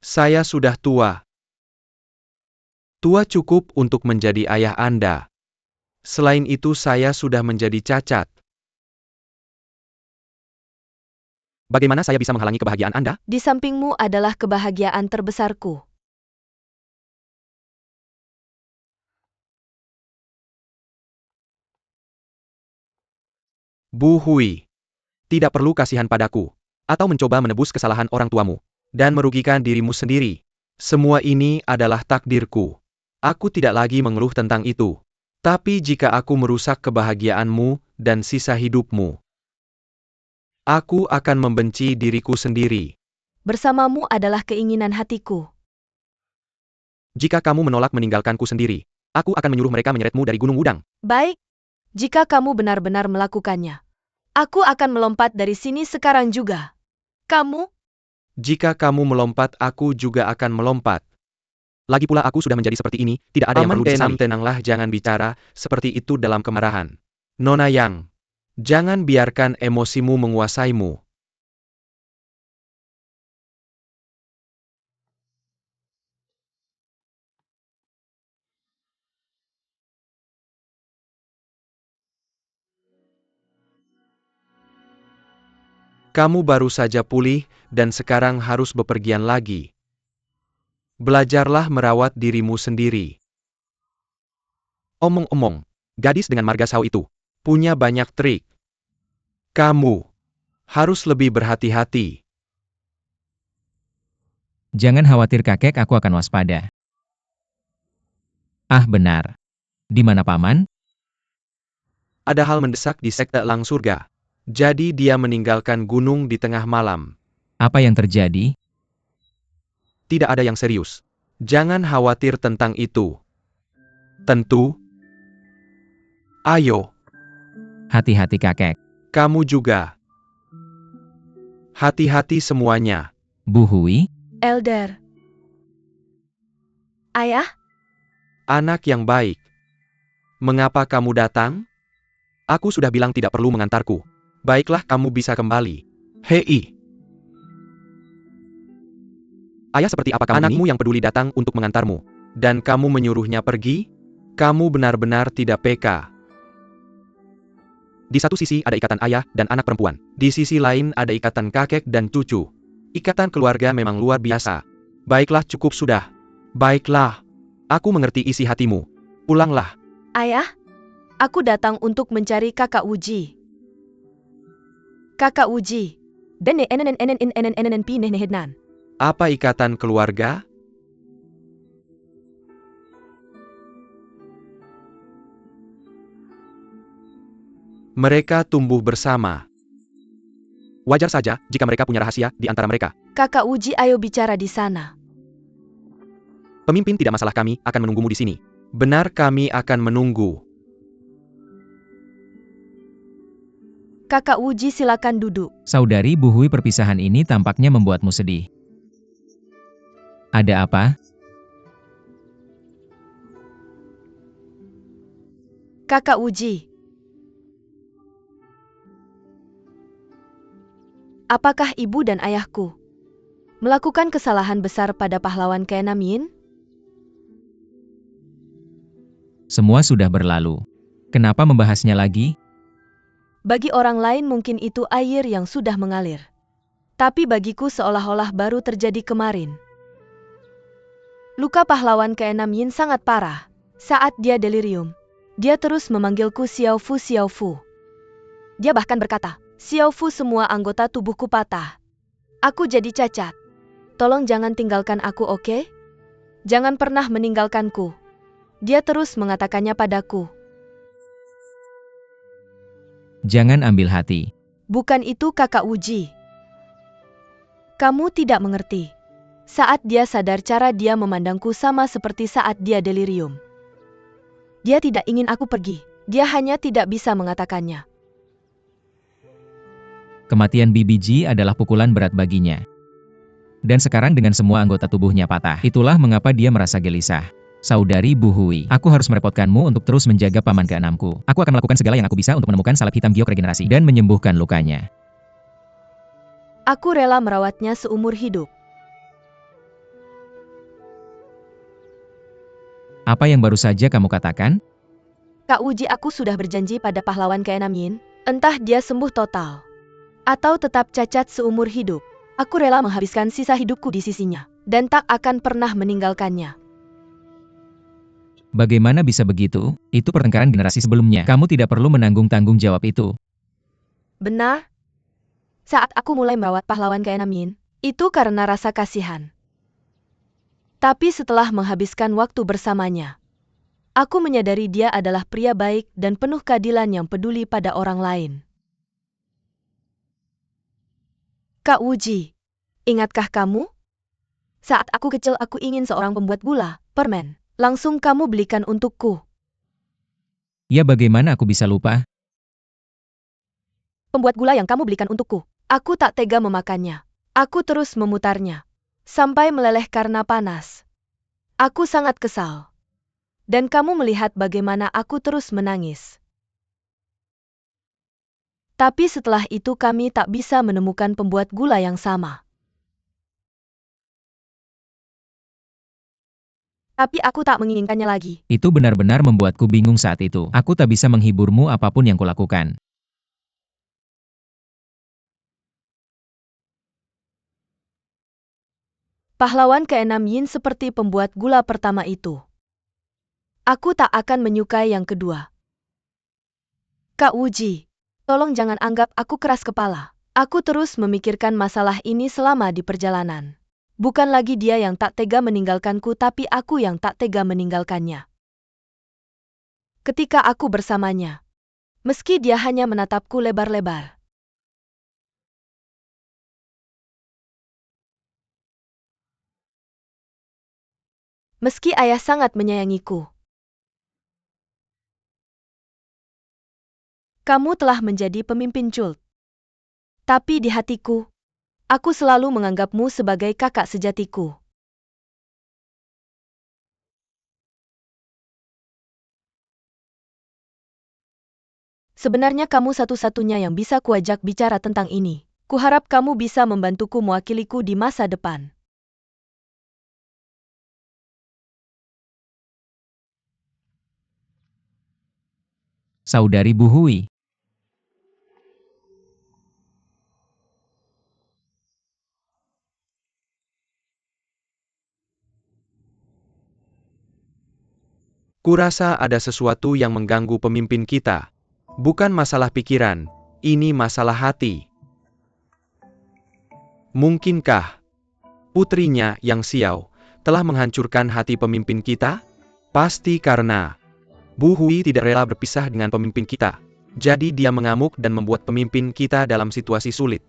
Saya sudah tua. Tua cukup untuk menjadi ayah Anda. Selain itu saya sudah menjadi cacat. Bagaimana saya bisa menghalangi kebahagiaan Anda? Di sampingmu adalah kebahagiaan terbesarku. Bu Hui. Tidak perlu kasihan padaku, atau mencoba menebus kesalahan orang tuamu, dan merugikan dirimu sendiri. Semua ini adalah takdirku. Aku tidak lagi mengeluh tentang itu. Tapi jika aku merusak kebahagiaanmu dan sisa hidupmu, aku akan membenci diriku sendiri. Bersamamu adalah keinginan hatiku. Jika kamu menolak meninggalkanku sendiri, aku akan menyuruh mereka menyeretmu dari Gunung Wudang. Baik, jika kamu benar-benar melakukannya, aku akan melompat dari sini sekarang juga. Kamu? Jika kamu melompat, aku juga akan melompat. Lagi pula aku sudah menjadi seperti ini, tidak ada yang perlu disesali. Tenanglah, jangan bicara seperti itu dalam kemarahan. Nona Yang, jangan biarkan emosimu menguasaimu. Kamu baru saja pulih, dan sekarang harus bepergian lagi. Belajarlah merawat dirimu sendiri. Omong-omong, gadis dengan marga Sao itu punya banyak trik. Kamu harus lebih berhati-hati. Jangan khawatir kakek, aku akan waspada. Ah benar. Di mana paman? Ada hal mendesak di sekte Lang Surga. Jadi dia meninggalkan gunung di tengah malam. Apa yang terjadi? Tidak ada yang serius. Jangan khawatir tentang itu. Tentu. Ayo, Hati-hati kakek. kamu juga. Hati-hati semuanya. Bu Hui? Elder. Ayah? Anak yang baik. Mengapa kamu datang? Aku sudah bilang tidak perlu mengantarku. Baiklah, kamu bisa kembali. Hei. Ayah, seperti apa kamu? Anakmu yang peduli datang untuk mengantarmu. Dan kamu menyuruhnya pergi? Kamu benar-benar tidak peka. Di satu sisi ada ikatan ayah dan anak perempuan. Di sisi lain ada ikatan kakek dan cucu. Ikatan keluarga memang luar biasa. Baiklah, cukup sudah. Baiklah. Aku mengerti isi hatimu. Pulanglah. Ayah? Aku datang untuk mencari kakak Wuji. Kakak Wuji. Dene enen pi nehednan. Apa ikatan keluarga? Mereka tumbuh bersama. Wajar saja jika mereka punya rahasia di antara mereka. Kakak Wuji, ayo bicara di sana. Pemimpin, tidak masalah, kami akan menunggumu di sini. Benar, kami akan menunggu. Kakak Wuji, silakan duduk. Saudari Bu Hui, perpisahan ini tampaknya membuatmu sedih. Ada apa? Kakak Wuji. Apakah ibu dan ayahku melakukan kesalahan besar pada pahlawan ke-6 Yin? Semua sudah berlalu. Kenapa membahasnya lagi? Bagi orang lain mungkin itu air yang sudah mengalir. Tapi bagiku seolah-olah baru terjadi kemarin. Luka pahlawan ke-6 Yin sangat parah. Saat dia delirium, dia terus memanggilku Xiao Fu Xiao Fu. Dia bahkan berkata, Xiao Fu, semua anggota tubuhku patah. Aku jadi cacat. Tolong jangan tinggalkan aku, oke? Jangan pernah meninggalkanku. Dia terus mengatakannya padaku. Jangan ambil hati. Bukan itu kakak Wuji. Kamu tidak mengerti. Saat dia sadar, cara dia memandangku sama seperti saat dia delirium. Dia tidak ingin aku pergi. Dia hanya tidak bisa mengatakannya. Kematian BBG adalah pukulan berat baginya. Dan sekarang dengan semua anggota tubuhnya patah, itulah mengapa dia merasa gelisah. Saudari Bu Hui, aku harus merepotkanmu untuk terus menjaga paman ke-6ku. Aku akan melakukan segala yang aku bisa untuk menemukan salep hitam giok regenerasi dan menyembuhkan lukanya. Aku rela merawatnya seumur hidup. Apa yang baru saja kamu katakan? Kak Wuji, aku sudah berjanji pada pahlawan ke-6 Yin, entah dia sembuh total atau tetap cacat seumur hidup. Aku rela menghabiskan sisa hidupku di sisinya dan tak akan pernah meninggalkannya. Bagaimana bisa begitu? Itu pertengkaran generasi sebelumnya. Kamu tidak perlu menanggung tanggung jawab itu. Benar? Saat aku mulai merawat pahlawan ke-6 Yin, itu karena rasa kasihan. Tapi setelah menghabiskan waktu bersamanya, aku menyadari dia adalah pria baik dan penuh keadilan yang peduli pada orang lain. Kak Wuji, ingatkah kamu? Saat aku kecil aku ingin seorang pembuat gula, permen. Langsung kamu belikan untukku. Ya, bagaimana aku bisa lupa? Pembuat gula yang kamu belikan untukku. Aku tak tega memakannya. Aku terus memutarnya sampai meleleh karena panas. Aku sangat kesal. Dan kamu melihat bagaimana aku terus menangis. Tapi setelah itu kami tak bisa menemukan pembuat gula yang sama. Tapi aku tak menginginkannya lagi. Itu benar-benar membuatku bingung saat itu. Aku tak bisa menghiburmu apapun yang kulakukan. Pahlawan ke-6 Yin seperti pembuat gula pertama itu. Aku tak akan menyukai yang kedua. Kak Wuji, tolong jangan anggap aku keras kepala. Aku terus memikirkan masalah ini selama di perjalanan. Bukan lagi dia yang tak tega meninggalkanku, tapi aku yang tak tega meninggalkannya. Ketika aku bersamanya, meski dia hanya menatapku lebar-lebar. Meski ayah sangat menyayangiku. Kamu telah menjadi pemimpin cult. Tapi di hatiku, aku selalu menganggapmu sebagai kakak sejatiku. Sebenarnya kamu satu-satunya yang bisa kuajak bicara tentang ini. Kuharap kamu bisa membantuku mewakiliku di masa depan. Saudari Bu Hui. Kurasa ada sesuatu yang mengganggu pemimpin kita. Bukan masalah pikiran, ini masalah hati. Mungkinkah putrinya Yang Xiao telah menghancurkan hati pemimpin kita? Pasti karena Bu Hui tidak rela berpisah dengan pemimpin kita. Jadi dia mengamuk dan membuat pemimpin kita dalam situasi sulit.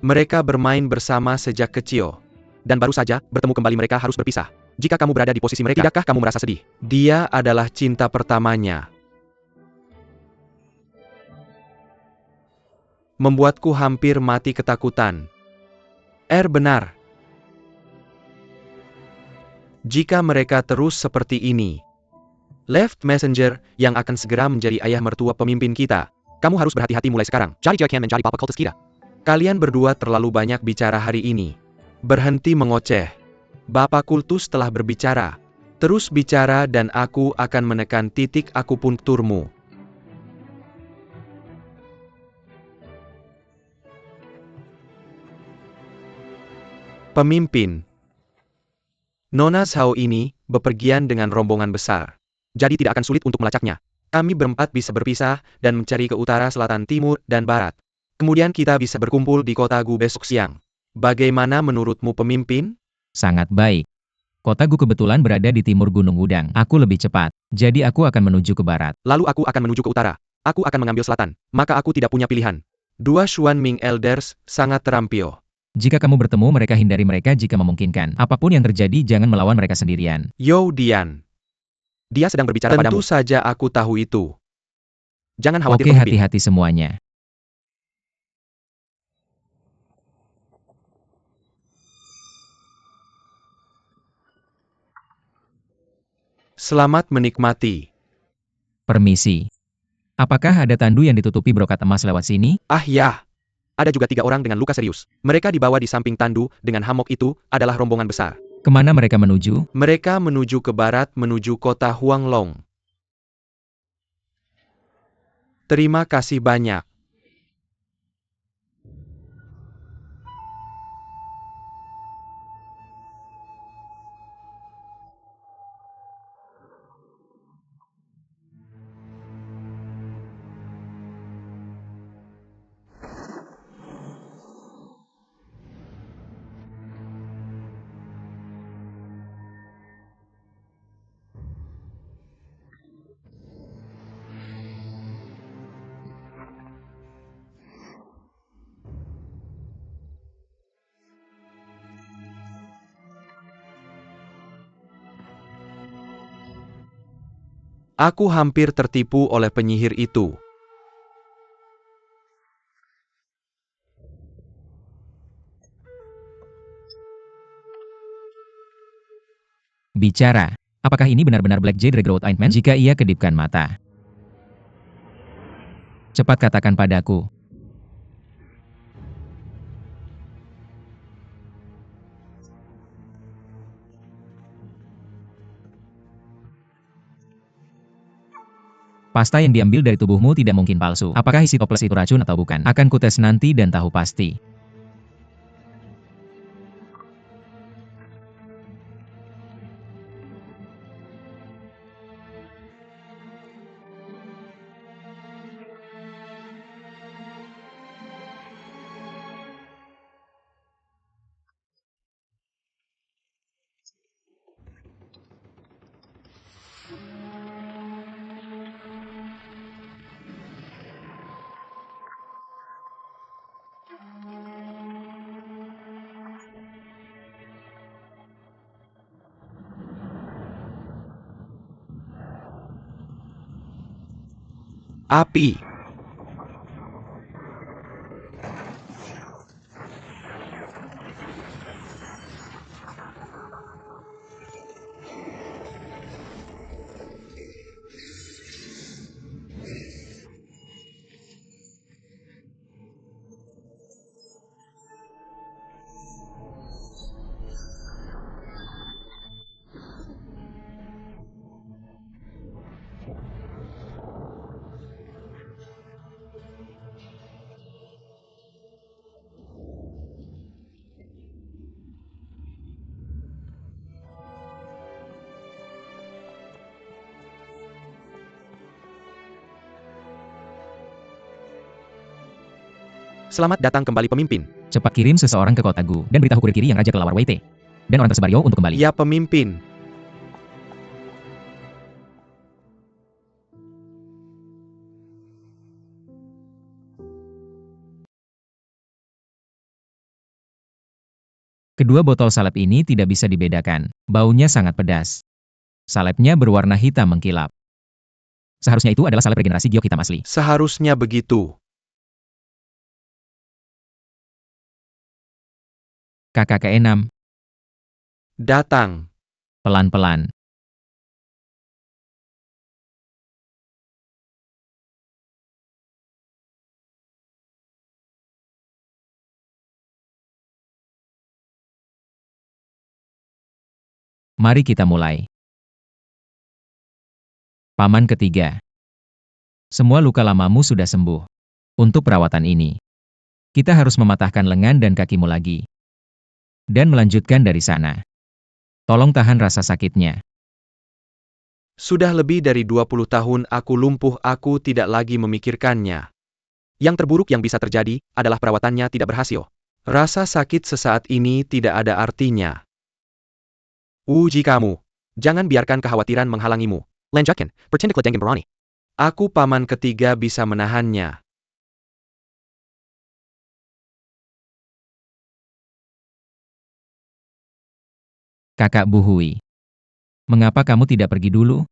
Mereka bermain bersama sejak kecil. Dan baru saja bertemu kembali mereka harus berpisah. Jika kamu berada di posisi mereka, tidakkah kamu merasa sedih? Dia adalah cinta pertamanya. Membuatku hampir mati ketakutan. Benar. Jika mereka terus seperti ini, Left Messenger yang akan segera menjadi ayah mertua pemimpin kita. Kamu harus berhati-hati mulai sekarang. Cari Jack mencari Papa Kultus kita. Kalian berdua terlalu banyak bicara hari ini. Berhenti mengoceh. Bapak Kultus telah berbicara. Terus bicara dan aku akan menekan titik akupunkturmu. Pemimpin. Nona Zhao ini bepergian dengan rombongan besar. Jadi tidak akan sulit untuk melacaknya. Kami berempat bisa berpisah dan mencari ke utara, selatan, timur, dan barat. Kemudian kita bisa berkumpul di kota Gu besok siang. Bagaimana menurutmu, pemimpin? Sangat baik. Kota Gu kebetulan berada di timur Gunung Wudang. Aku lebih cepat, jadi aku akan menuju ke barat. Lalu aku akan menuju ke utara. Aku akan mengambil selatan. Maka aku tidak punya pilihan. Dua Xuan Ming Elders sangat terampil. Jika kamu bertemu mereka, hindari mereka jika memungkinkan. Apapun yang terjadi, jangan melawan mereka sendirian. Yo Dian. Dia sedang berbicara padamu. Tentu saja aku tahu itu. Jangan khawatir, Oke, pemimpin. hati-hati semuanya. Selamat menikmati. Permisi. Apakah ada tandu yang ditutupi brokat emas lewat sini? Ah ya. Ada juga 3 orang dengan luka serius. Mereka dibawa di samping tandu dengan hamok itu adalah rombongan besar. Kemana mereka menuju? Mereka menuju ke barat, menuju kota Huanglong. Terima kasih banyak. Aku hampir tertipu oleh penyihir itu. Bicara. Apakah ini benar-benar Black Jade Regrowth Ointment? Jika ia, kedipkan mata. Cepat katakan padaku. Pasta yang diambil dari tubuhmu tidak mungkin palsu. Apakah isi toples itu racun atau bukan? Akan kutes nanti dan tahu pasti. Api. Selamat datang kembali, pemimpin. Cepat kirim seseorang ke kota Gu, dan beritahu kurir kiri yang raja kelawar Weite. Dan orang tersebar Yo untuk kembali. Ya, pemimpin. Kedua botol salep ini tidak bisa dibedakan. Baunya sangat pedas. Salepnya berwarna hitam mengkilap. Seharusnya itu adalah salep regenerasi giok hitam asli. Seharusnya begitu. Kakak ke-6. Datang. Pelan-pelan. Mari kita mulai. Paman ketiga. Semua luka lamamu sudah sembuh. Untuk perawatan ini, kita harus mematahkan lengan dan kakimu lagi. Dan melanjutkan dari sana. Tolong tahan rasa sakitnya. Sudah lebih dari 20 tahun aku lumpuh, aku tidak lagi memikirkannya. Yang terburuk yang bisa terjadi adalah perawatannya tidak berhasil. Rasa sakit sesaat ini tidak ada artinya. Uji kamu. Jangan biarkan kekhawatiran menghalangimu. Lanjutkan, pretend yang berani. Aku paman ketiga bisa menahannya. Kakak Bu Hui. Mengapa kamu tidak pergi dulu?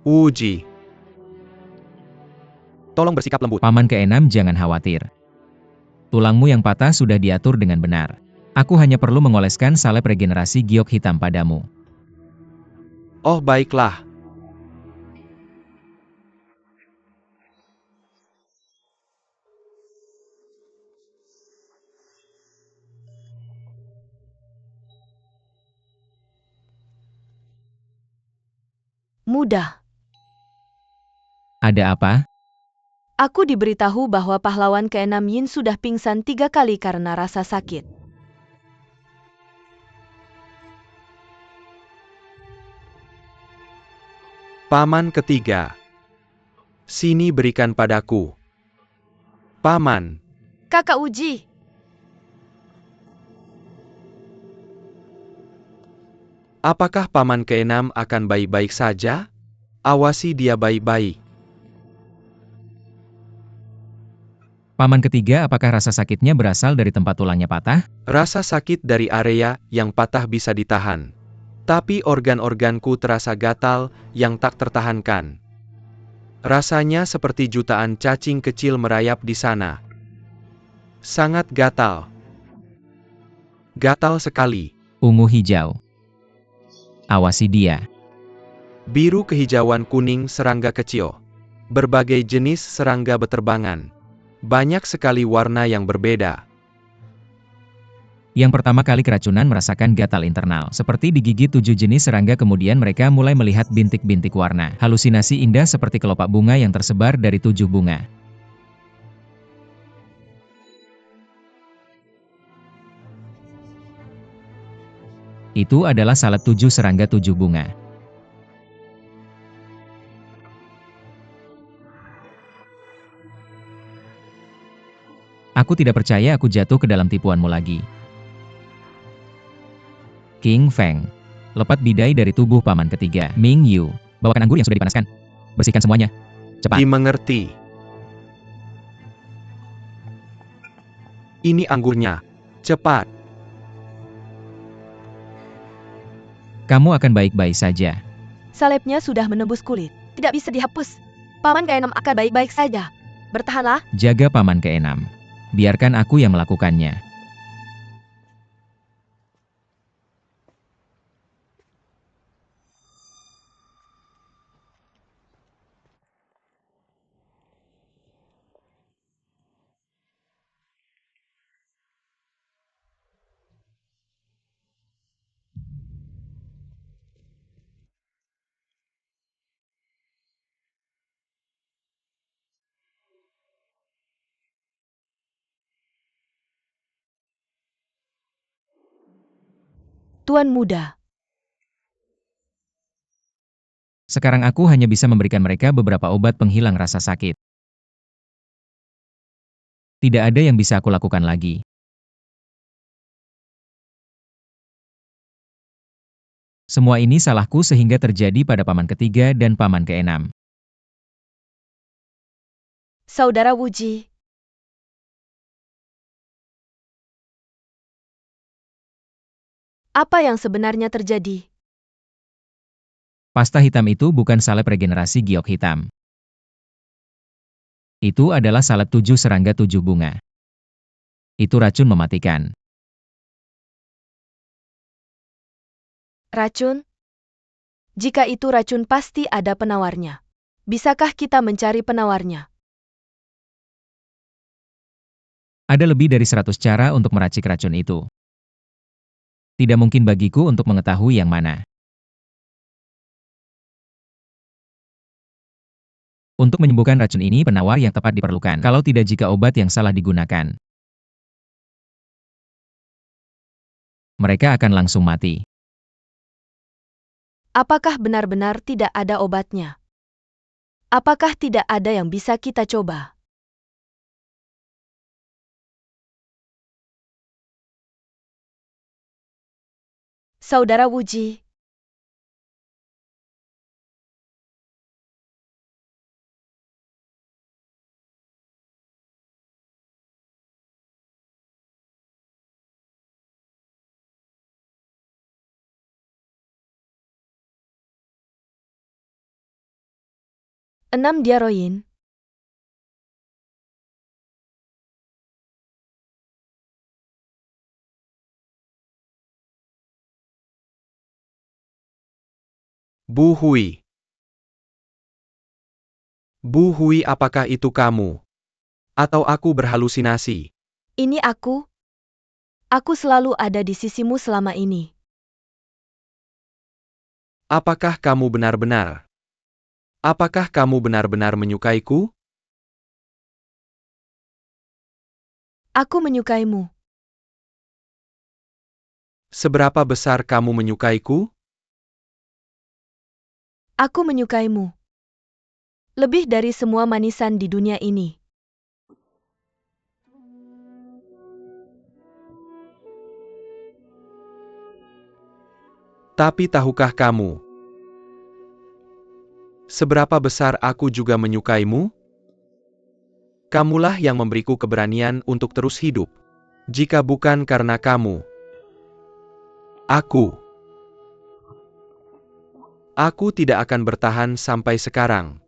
Uji. Tolong bersikap lembut. Paman keenam, jangan khawatir. Tulangmu yang patah sudah diatur dengan benar. Aku hanya perlu mengoleskan salep regenerasi giok hitam padamu. Oh baiklah. Mudah. Ada apa? Aku diberitahu bahwa pahlawan keenam Yin sudah pingsan 3 kali karena rasa sakit. Paman ketiga. Sini berikan padaku. Paman. Kakak Uji. Apakah paman keenam akan baik-baik saja? Awasi dia baik-baik. Paman ketiga, apakah rasa sakitnya berasal dari tempat tulangnya patah? Rasa sakit dari area yang patah bisa ditahan. Tapi organ-organku terasa gatal yang tak tertahankan. Rasanya seperti jutaan cacing kecil merayap di sana. Sangat gatal. Gatal sekali. Ungu hijau. Awasi dia. Biru kehijauan kuning serangga kecil. Berbagai jenis serangga beterbangan. Banyak sekali warna yang berbeda. Yang pertama kali keracunan merasakan gatal internal. Seperti digigit 7 jenis serangga, kemudian mereka mulai melihat bintik-bintik warna. Halusinasi indah seperti kelopak bunga yang tersebar dari 7 bunga. Itu adalah salep 7 serangga 7 bunga. Aku tidak percaya aku jatuh ke dalam tipuanmu lagi. King Feng. Lepat bidai dari tubuh paman ketiga. Ming Yu. Bawakan anggur yang sudah dipanaskan. Bersihkan semuanya. Cepat. Dimengerti. Ini anggurnya. Cepat. Kamu akan baik-baik saja. Salepnya sudah menembus kulit. Tidak bisa dihapus. Paman keenam akan baik-baik saja. Bertahanlah. Jaga paman keenam. Biarkan aku yang melakukannya. Tuan muda. Sekarang aku hanya bisa memberikan mereka beberapa obat penghilang rasa sakit. Tidak ada yang bisa aku lakukan lagi. Semua ini salahku sehingga terjadi pada paman ketiga dan paman keenam. Saudara Wuji. Apa yang sebenarnya terjadi? Pasta hitam itu bukan salep regenerasi giok hitam. Itu adalah salep 7 serangga 7 bunga. Itu racun mematikan. Racun? Jika itu racun pasti ada penawarnya. Bisakah kita mencari penawarnya? Ada lebih dari 100 cara untuk meracik racun itu. Tidak mungkin bagiku untuk mengetahui yang mana. Untuk menyembuhkan racun ini penawar yang tepat diperlukan. Kalau tidak jika obat yang salah digunakan, mereka akan langsung mati. Apakah benar-benar tidak ada obatnya? Apakah tidak ada yang bisa kita coba? Saudara Wuji, enam diaroin. Bu Hui. Bu Hui, apakah itu kamu? Atau aku berhalusinasi? Ini aku. Aku selalu ada di sisimu selama ini. Apakah kamu benar-benar? Apakah kamu benar-benar menyukaiku? Aku menyukaimu. Seberapa besar kamu menyukaiku? Aku menyukaimu. Lebih dari semua manisan di dunia ini. Tapi tahukah kamu, seberapa besar aku juga menyukaimu? Kamulah yang memberiku keberanian untuk terus hidup. Jika bukan karena kamu, aku tidak akan bertahan sampai sekarang.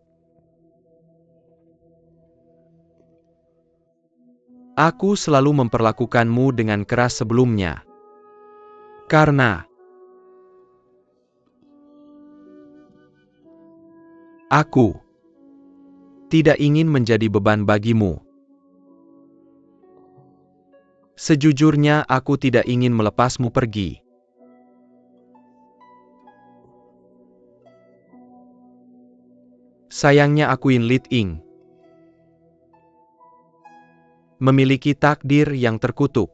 Aku selalu memperlakukanmu dengan keras sebelumnya. Karena aku tidak ingin menjadi beban bagimu. Sejujurnya aku tidak ingin melepasmu pergi. Sayangnya aku Yin Lit Ing memiliki takdir yang terkutuk.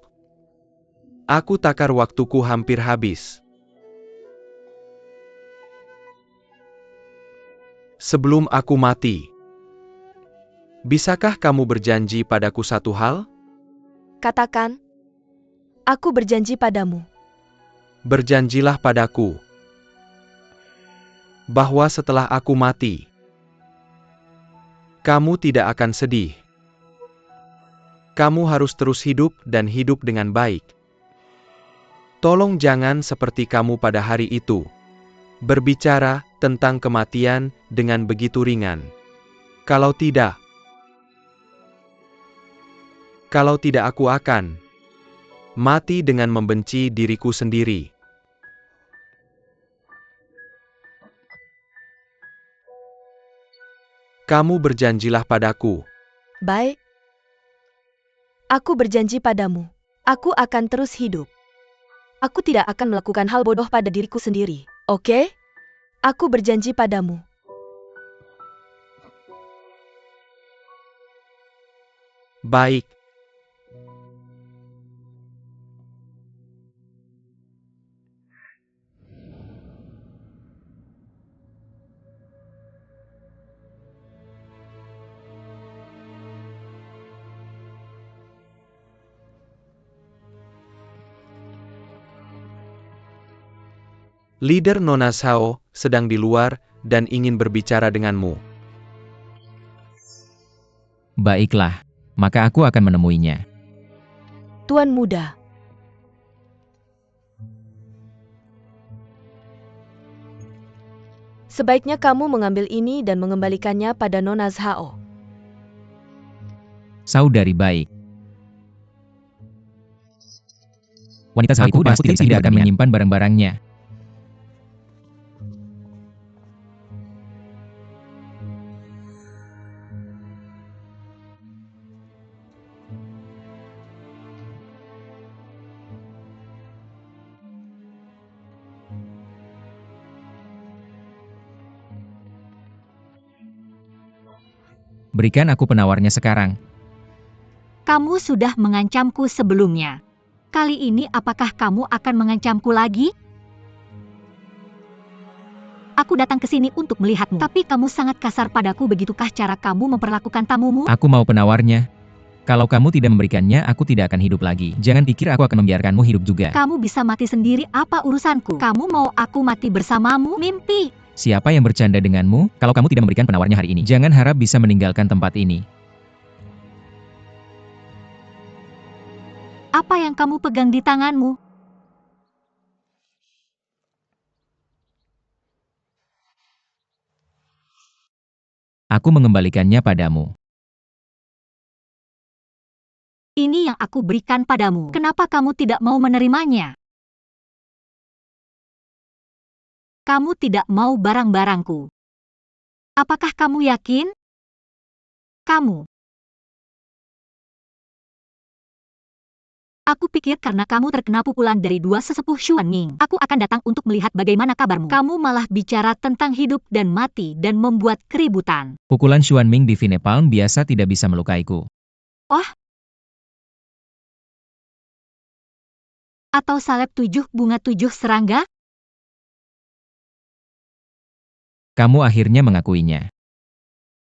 Aku takar waktuku hampir habis. Sebelum aku mati, bisakah kamu berjanji padaku satu hal? Katakan. Aku berjanji padamu. Berjanjilah padaku bahwa setelah aku mati, kamu tidak akan sedih. Kamu harus terus hidup dan hidup dengan baik. Tolong jangan seperti kamu pada hari itu, berbicara tentang kematian dengan begitu ringan. Kalau tidak aku akan mati dengan membenci diriku sendiri. Kamu berjanjilah padaku. Baik. Aku berjanji padamu. Aku akan terus hidup. Aku tidak akan melakukan hal bodoh pada diriku sendiri. Oke? Aku berjanji padamu. Baik. Leader Nona Sao sedang di luar dan ingin berbicara denganmu. Baiklah, maka aku akan menemuinya. Tuan muda. Sebaiknya kamu mengambil ini dan mengembalikannya pada Nona Zhao. Saudari baik. Wanita Zhao itu dan aku tidak akan menyimpan barang-barangnya. Berikan aku penawarnya sekarang. Kamu sudah mengancamku sebelumnya. Kali ini apakah kamu akan mengancamku lagi? Aku datang ke sini untuk melihatmu, tapi kamu sangat kasar padaku. Begitukah cara kamu memperlakukan tamumu? Aku mau penawarnya. Kalau kamu tidak memberikannya, aku tidak akan hidup lagi. Jangan pikir aku akan membiarkanmu hidup juga. Kamu bisa mati sendiri, apa urusanku? Kamu mau aku mati bersamamu? Mimpi! Siapa yang bercanda denganmu? Kalau kamu tidak memberikan penawarnya hari ini, jangan harap bisa meninggalkan tempat ini. Apa yang kamu pegang di tanganmu? Aku mengembalikannya padamu. Ini yang aku berikan padamu. Kenapa kamu tidak mau menerimanya? Kamu tidak mau barang-barangku. Apakah kamu yakin? Kamu. Aku pikir karena kamu terkena pukulan dari dua sesepuh Xuanning, aku akan datang untuk melihat bagaimana kabarmu. Kamu malah bicara tentang hidup dan mati dan membuat keributan. Pukulan Xuanming di Vinepalm biasa tidak bisa melukaiku. Oh? Atau salep 7 bunga 7 serangga? Kamu akhirnya mengakuinya.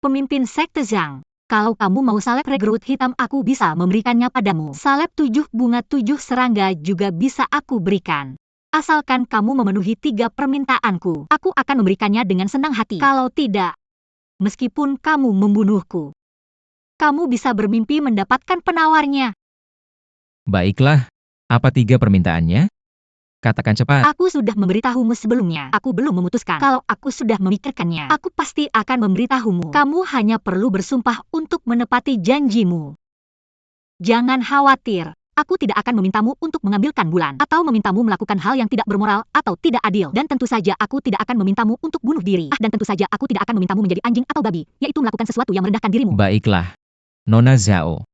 Pemimpin Sekte Zhang, kalau kamu mau salep regrut hitam aku bisa memberikannya padamu. Salep 7 bunga 7 serangga juga bisa aku berikan. Asalkan kamu memenuhi 3 permintaanku, aku akan memberikannya dengan senang hati. Kalau tidak, meskipun kamu membunuhku, kamu bisa bermimpi mendapatkan penawarnya. Baiklah, apa 3 permintaannya? Katakan cepat. Aku sudah memberitahumu sebelumnya. Aku belum memutuskan. Kalau aku sudah memikirkannya, aku pasti akan memberitahumu. Kamu hanya perlu bersumpah untuk menepati janjimu. Jangan khawatir. Aku tidak akan memintamu untuk mengambilkan bulan, atau memintamu melakukan hal yang tidak bermoral, atau tidak adil. Dan tentu saja aku tidak akan memintamu untuk bunuh diri. Dan tentu saja aku tidak akan memintamu menjadi anjing atau babi, yaitu melakukan sesuatu yang merendahkan dirimu. Baiklah, Nona Zhao.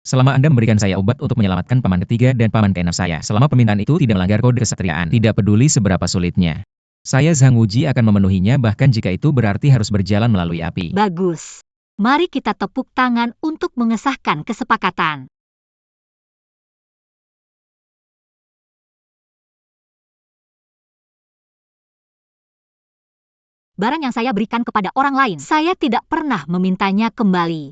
Selama Anda memberikan saya obat untuk menyelamatkan paman ketiga dan paman keenam saya, selama permintaan itu tidak melanggar kode kesetriaan, tidak peduli seberapa sulitnya, saya Zhang Wuji akan memenuhinya bahkan jika itu berarti harus berjalan melalui api. Bagus. Mari kita tepuk tangan untuk mengesahkan kesepakatan. Barang yang saya berikan kepada orang lain, saya tidak pernah memintanya kembali.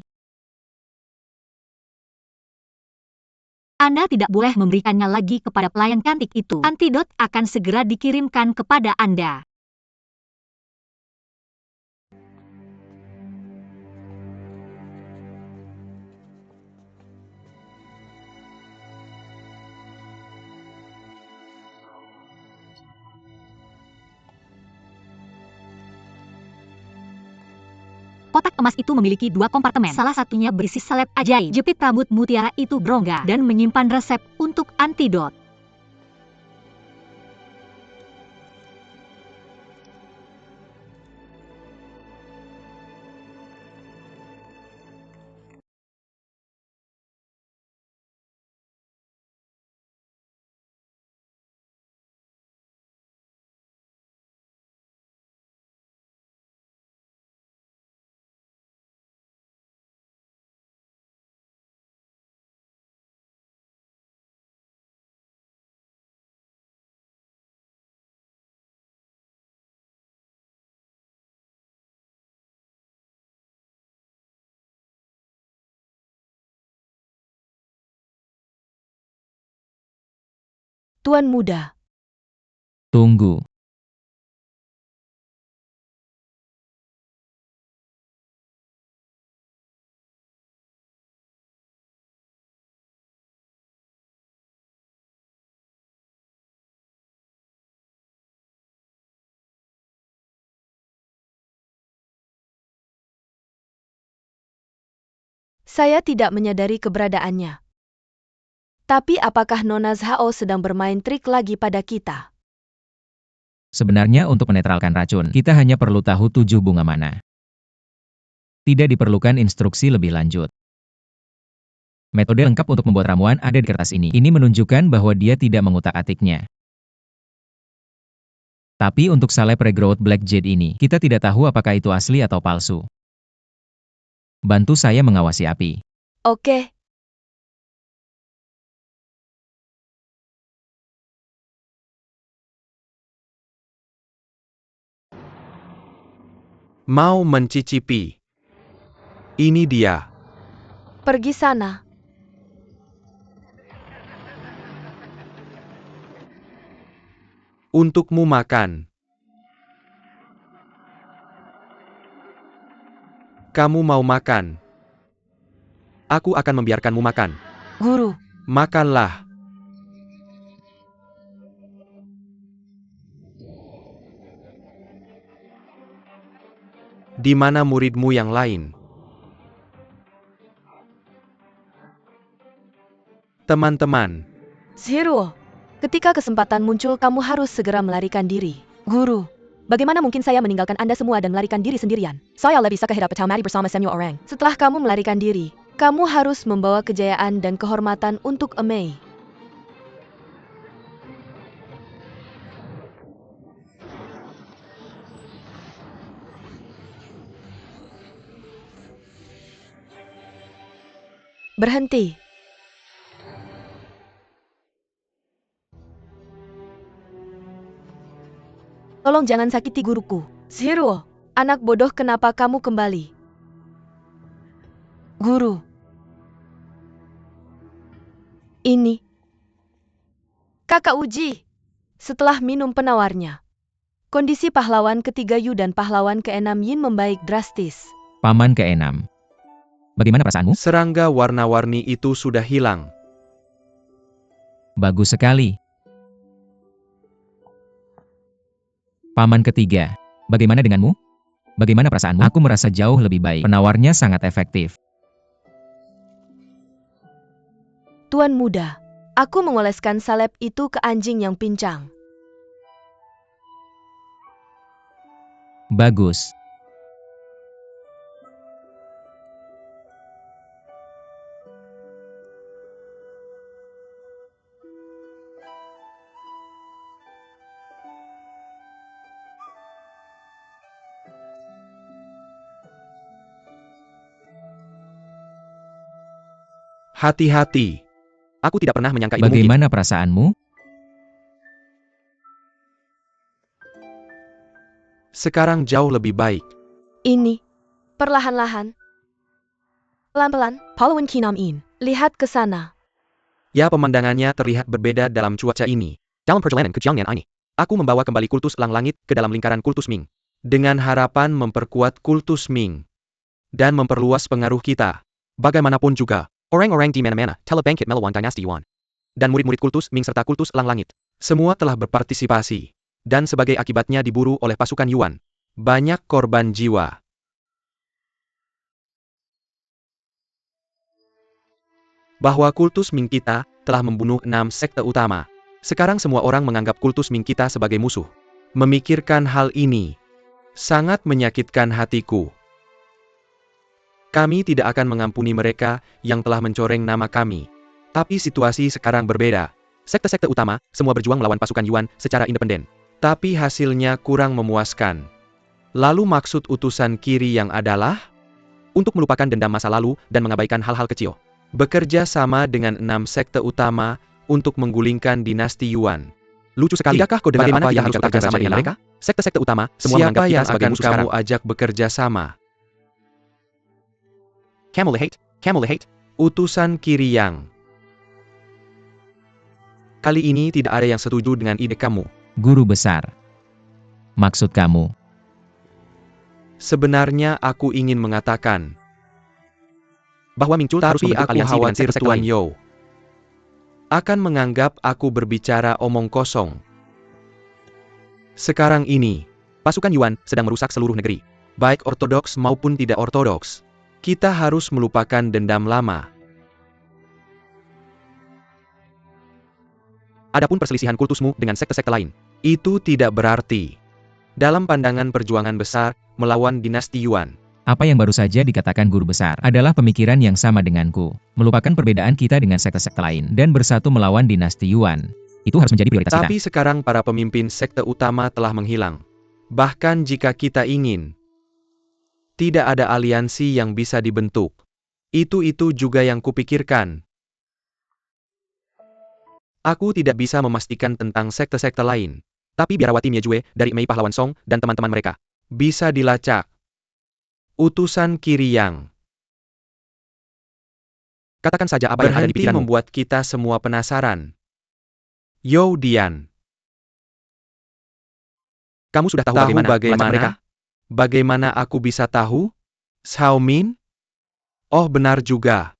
Anda tidak boleh memberikannya lagi kepada pelayan cantik itu. Antidot akan segera dikirimkan kepada Anda. Kotak emas itu memiliki 2 kompartemen. Salah satunya berisi salep ajaib. Jepit rambut mutiara itu berongga dan menyimpan resep untuk antidot. Tuan muda, Tunggu. Saya tidak menyadari keberadaannya. Tapi apakah Nona Zhao sedang bermain trik lagi pada kita? Sebenarnya untuk menetralkan racun, kita hanya perlu tahu 7 bunga mana. Tidak diperlukan instruksi lebih lanjut. Metode lengkap untuk membuat ramuan ada di kertas ini. Ini menunjukkan bahwa dia tidak mengutak-atiknya. Tapi untuk salep regrowth black jade ini, kita tidak tahu apakah itu asli atau palsu. Bantu saya mengawasi api. Oke. Mau mencicipi? Ini dia. Pergi sana. Untukmu makan. Kamu mau makan? Aku akan membiarkanmu makan. Guru. Makanlah. Di mana muridmu yang lain? Teman-teman, Zero. Ketika kesempatan muncul, kamu harus segera melarikan diri. Guru. Bagaimana mungkin saya meninggalkan Anda semua dan melarikan diri sendirian? Saya lebih suka hidup mati bersama semua orang. Setelah kamu melarikan diri, kamu harus membawa kejayaan dan kehormatan untuk Amei. Berhenti. Tolong jangan sakiti guruku. Zero. Anak bodoh, kenapa kamu kembali? Guru. Ini. Kakak Uji. Setelah minum penawarnya. Kondisi pahlawan ketiga Yu dan pahlawan keenam Yin membaik drastis. Paman ke-6. Bagaimana perasaanmu? serangga warna-warni itu sudah hilang. Bagus sekali. Paman ketiga. Bagaimana denganmu? Bagaimana perasaanmu? Aku merasa jauh lebih baik. Penawarnya sangat efektif. Tuan muda. Aku mengoleskan salep itu ke anjing yang pincang. Bagus. Hati-hati. Aku tidak pernah menyangka itu mungkin. Bagaimana perasaanmu? Sekarang jauh lebih baik. Ini. Perlahan-lahan. Pelan-pelan. Pahlawan Kinam In. Lihat ke sana. Ya, pemandangannya terlihat berbeda dalam cuaca ini. Dalam perjalanan ke Jiangnan ini, aku membawa kembali kultus Elang Langit ke dalam lingkaran kultus Ming. Dengan harapan memperkuat kultus Ming. Dan memperluas pengaruh kita. Bagaimanapun juga, orang-orang di mana-mana telah bangkit melawan dinasti Yuan. Dan murid-murid kultus Ming serta kultus Elang Langit. Semua telah berpartisipasi. Dan sebagai akibatnya diburu oleh pasukan Yuan. Banyak korban jiwa. Bahwa kultus Ming kita telah membunuh 6 sekte utama. Sekarang semua orang menganggap kultus Ming kita sebagai musuh. Memikirkan hal ini sangat menyakitkan hatiku. Kami tidak akan mengampuni mereka yang telah mencoreng nama kami. Tapi situasi sekarang berbeda. Sekte-sekte utama, semua berjuang melawan pasukan Yuan secara independen. Tapi hasilnya kurang memuaskan. Lalu maksud utusan kiri yang adalah? Untuk melupakan dendam masa lalu dan mengabaikan hal-hal kecil. Bekerja sama dengan 6 sekte utama untuk menggulingkan dinasti Yuan. Lucu sekali. Tidakkah kau dengar Bagaimana apa kita yang harus katakan bekerja sama Raja dengan Ilang? mereka? Sekte-sekte utama, semua menganggap Siapa kita yang sebagai akan musuh kamu sekarang. ajak bekerja sama? Camel hate, Camel hate. Utusan kiri yang. Kali ini tidak ada yang setuju dengan ide kamu. Guru besar. Maksud kamu? Sebenarnya aku ingin mengatakan. Bahwa Ming Chul harus Tapi membentuk aku aliansi dengan khawatir sekte-sekte Tuan lain. Yo akan menganggap aku berbicara omong kosong. Sekarang ini, Pasukan Yuan sedang merusak seluruh negeri. baik ortodoks maupun tidak ortodoks. Kita harus melupakan dendam lama. Adapun perselisihan kultusmu dengan sekte-sekte lain, itu tidak berarti. Dalam pandangan perjuangan besar, melawan dinasti Yuan, Apa yang baru saja dikatakan guru besar adalah pemikiran yang sama denganku. Melupakan perbedaan kita dengan sekte-sekte lain dan bersatu melawan dinasti Yuan. Itu harus menjadi prioritas kita. tapi sekarang para pemimpin sekte utama telah menghilang. Bahkan jika kita ingin, tidak ada aliansi yang bisa dibentuk. Itu juga yang kupikirkan. Aku tidak bisa memastikan tentang sekte-sekte lain. Tapi biarawati Miejue dari Mei Pahlawan Song dan teman-teman mereka bisa dilacak. Utusan Qi Yang. Katakan saja apa yang ada di pikiranmu. Membuat kita semua penasaran. Yo Dian. Kamu sudah tahu bagaimana mereka? Bagaimana aku bisa tahu? Xiao Min? Oh benar juga.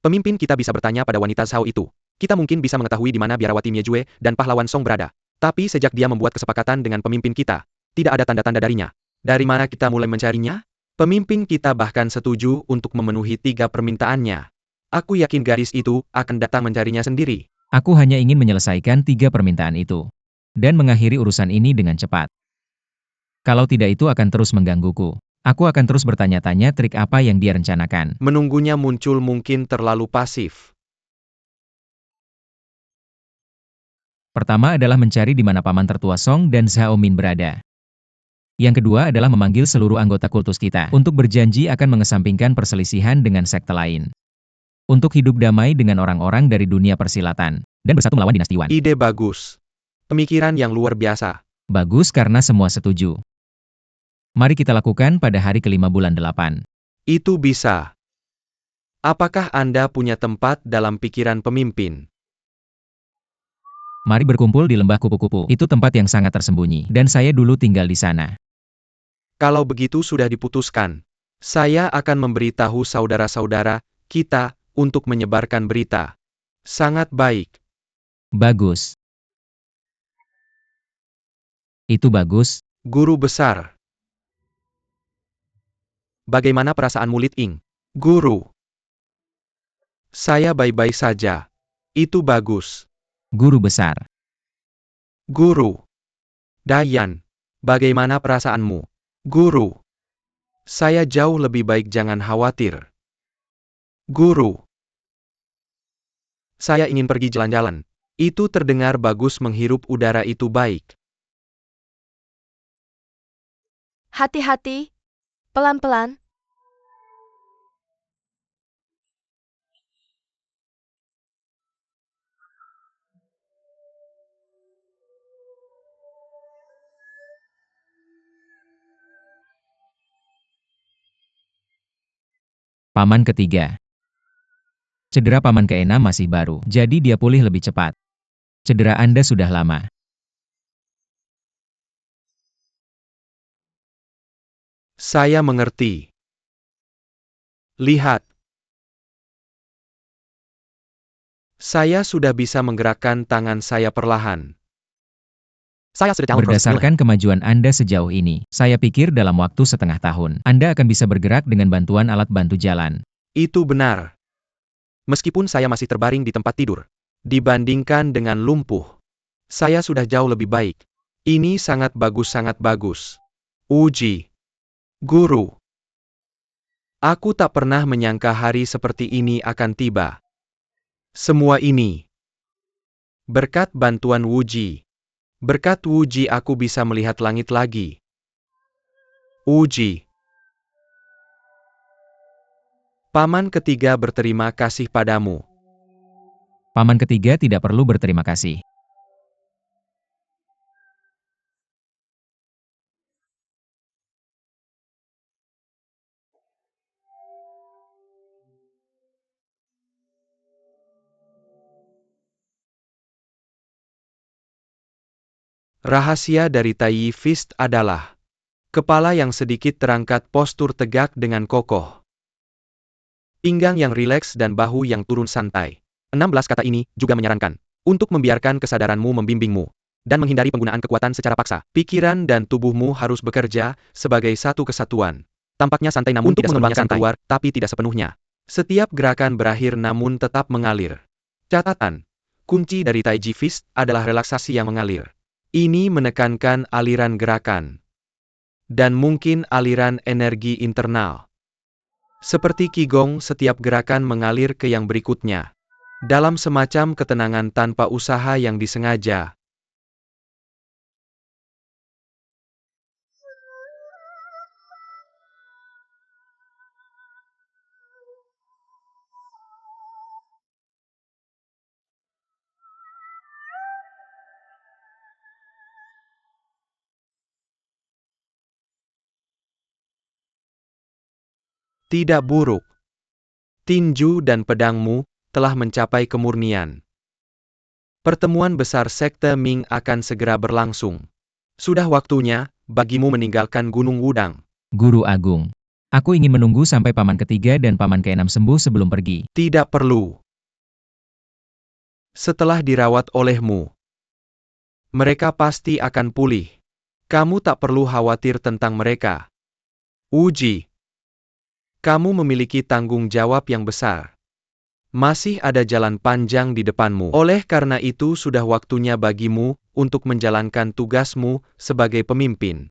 Pemimpin kita bisa bertanya pada wanita Xiao itu. Kita mungkin bisa mengetahui di mana biarawati Miejue dan Pahlawan Song berada. Tapi sejak dia membuat kesepakatan dengan pemimpin kita, tidak ada tanda-tanda darinya. Dari mana kita mulai mencarinya? Pemimpin kita bahkan setuju untuk memenuhi 3 permintaannya. Aku yakin gadis itu akan datang mencarinya sendiri. Aku hanya ingin menyelesaikan 3 permintaan itu. Dan mengakhiri urusan ini dengan cepat. Kalau tidak itu akan terus menggangguku. Aku akan terus bertanya-tanya trik apa yang dia rencanakan. Menunggunya muncul mungkin terlalu pasif. Pertama adalah mencari di mana paman tertua Song dan Xiao Min berada. Yang kedua adalah memanggil seluruh anggota kultus kita untuk berjanji akan mengesampingkan perselisihan dengan sekte lain. Untuk hidup damai dengan orang-orang dari dunia persilatan dan bersatu melawan dinasti Yuan. Ide bagus. Pemikiran yang luar biasa. Bagus karena semua setuju. Mari kita lakukan pada hari ke-5 bulan 8. Itu bisa. Apakah Anda punya tempat dalam pikiran pemimpin? Mari berkumpul di lembah kupu-kupu. Itu tempat yang sangat tersembunyi dan saya dulu tinggal di sana. Kalau begitu sudah diputuskan. Saya akan memberitahu saudara-saudara kita untuk menyebarkan berita. Sangat baik. Bagus. Itu bagus. Guru besar. Bagaimana perasaanmu, Lit Ying? Guru. Saya baik-baik saja. Itu bagus. Guru besar. Guru. Dayan. Bagaimana perasaanmu? Guru. Saya jauh lebih baik, jangan khawatir. Guru. Saya ingin pergi jalan-jalan. Itu terdengar bagus, menghirup udara itu baik. Hati-hati. Pelan-pelan. Paman ketiga. Cedera paman keenam masih baru, jadi dia pulih lebih cepat. Cedera Anda sudah lama. Saya mengerti. Lihat. Saya sudah bisa menggerakkan tangan saya perlahan. Saya sudah calon Berdasarkan kemajuan Anda sejauh ini, saya pikir dalam waktu setengah tahun, Anda akan bisa bergerak dengan bantuan alat bantu jalan. Itu benar. Meskipun saya masih terbaring di tempat tidur, dibandingkan dengan lumpuh, saya sudah jauh lebih baik. Ini sangat bagus, sangat bagus. Uji. Guru. Aku tak pernah menyangka hari seperti ini akan tiba. Semua ini berkat bantuan Wuji. Berkat Wuji aku bisa melihat langit lagi. Uji. Paman ketiga berterima kasih padamu. Paman ketiga tidak perlu berterima kasih. Rahasia dari Tai Fist adalah kepala yang sedikit terangkat, postur tegak dengan kokoh, pinggang yang rileks dan bahu yang turun santai. 16 kata ini juga menyarankan untuk membiarkan kesadaranmu membimbingmu dan menghindari penggunaan kekuatan secara paksa. Pikiran dan tubuhmu harus bekerja sebagai satu kesatuan. Tampaknya santai namun Untuk tidak sepenuhnya mengembangkan santai. keluar, tapi tidak sepenuhnya. Setiap gerakan berakhir namun tetap mengalir. Catatan. Kunci dari Taiji Fist adalah relaksasi yang mengalir. Ini menekankan aliran gerakan. Dan mungkin aliran energi internal. Seperti Qigong, setiap gerakan mengalir ke yang berikutnya. Dalam semacam ketenangan tanpa usaha yang disengaja. Tidak buruk. Tinju dan pedangmu telah mencapai kemurnian. Pertemuan besar Sekte Ming akan segera berlangsung. Sudah waktunya bagimu meninggalkan Gunung Wudang. Guru Agung. Aku ingin menunggu sampai paman ketiga dan paman keenam sembuh sebelum pergi. Tidak perlu. Setelah dirawat olehmu, mereka pasti akan pulih. Kamu tak perlu khawatir tentang mereka. Uji. Kamu memiliki tanggung jawab yang besar. Masih ada jalan panjang di depanmu. Oleh karena itu sudah waktunya bagimu untuk menjalankan tugasmu sebagai pemimpin.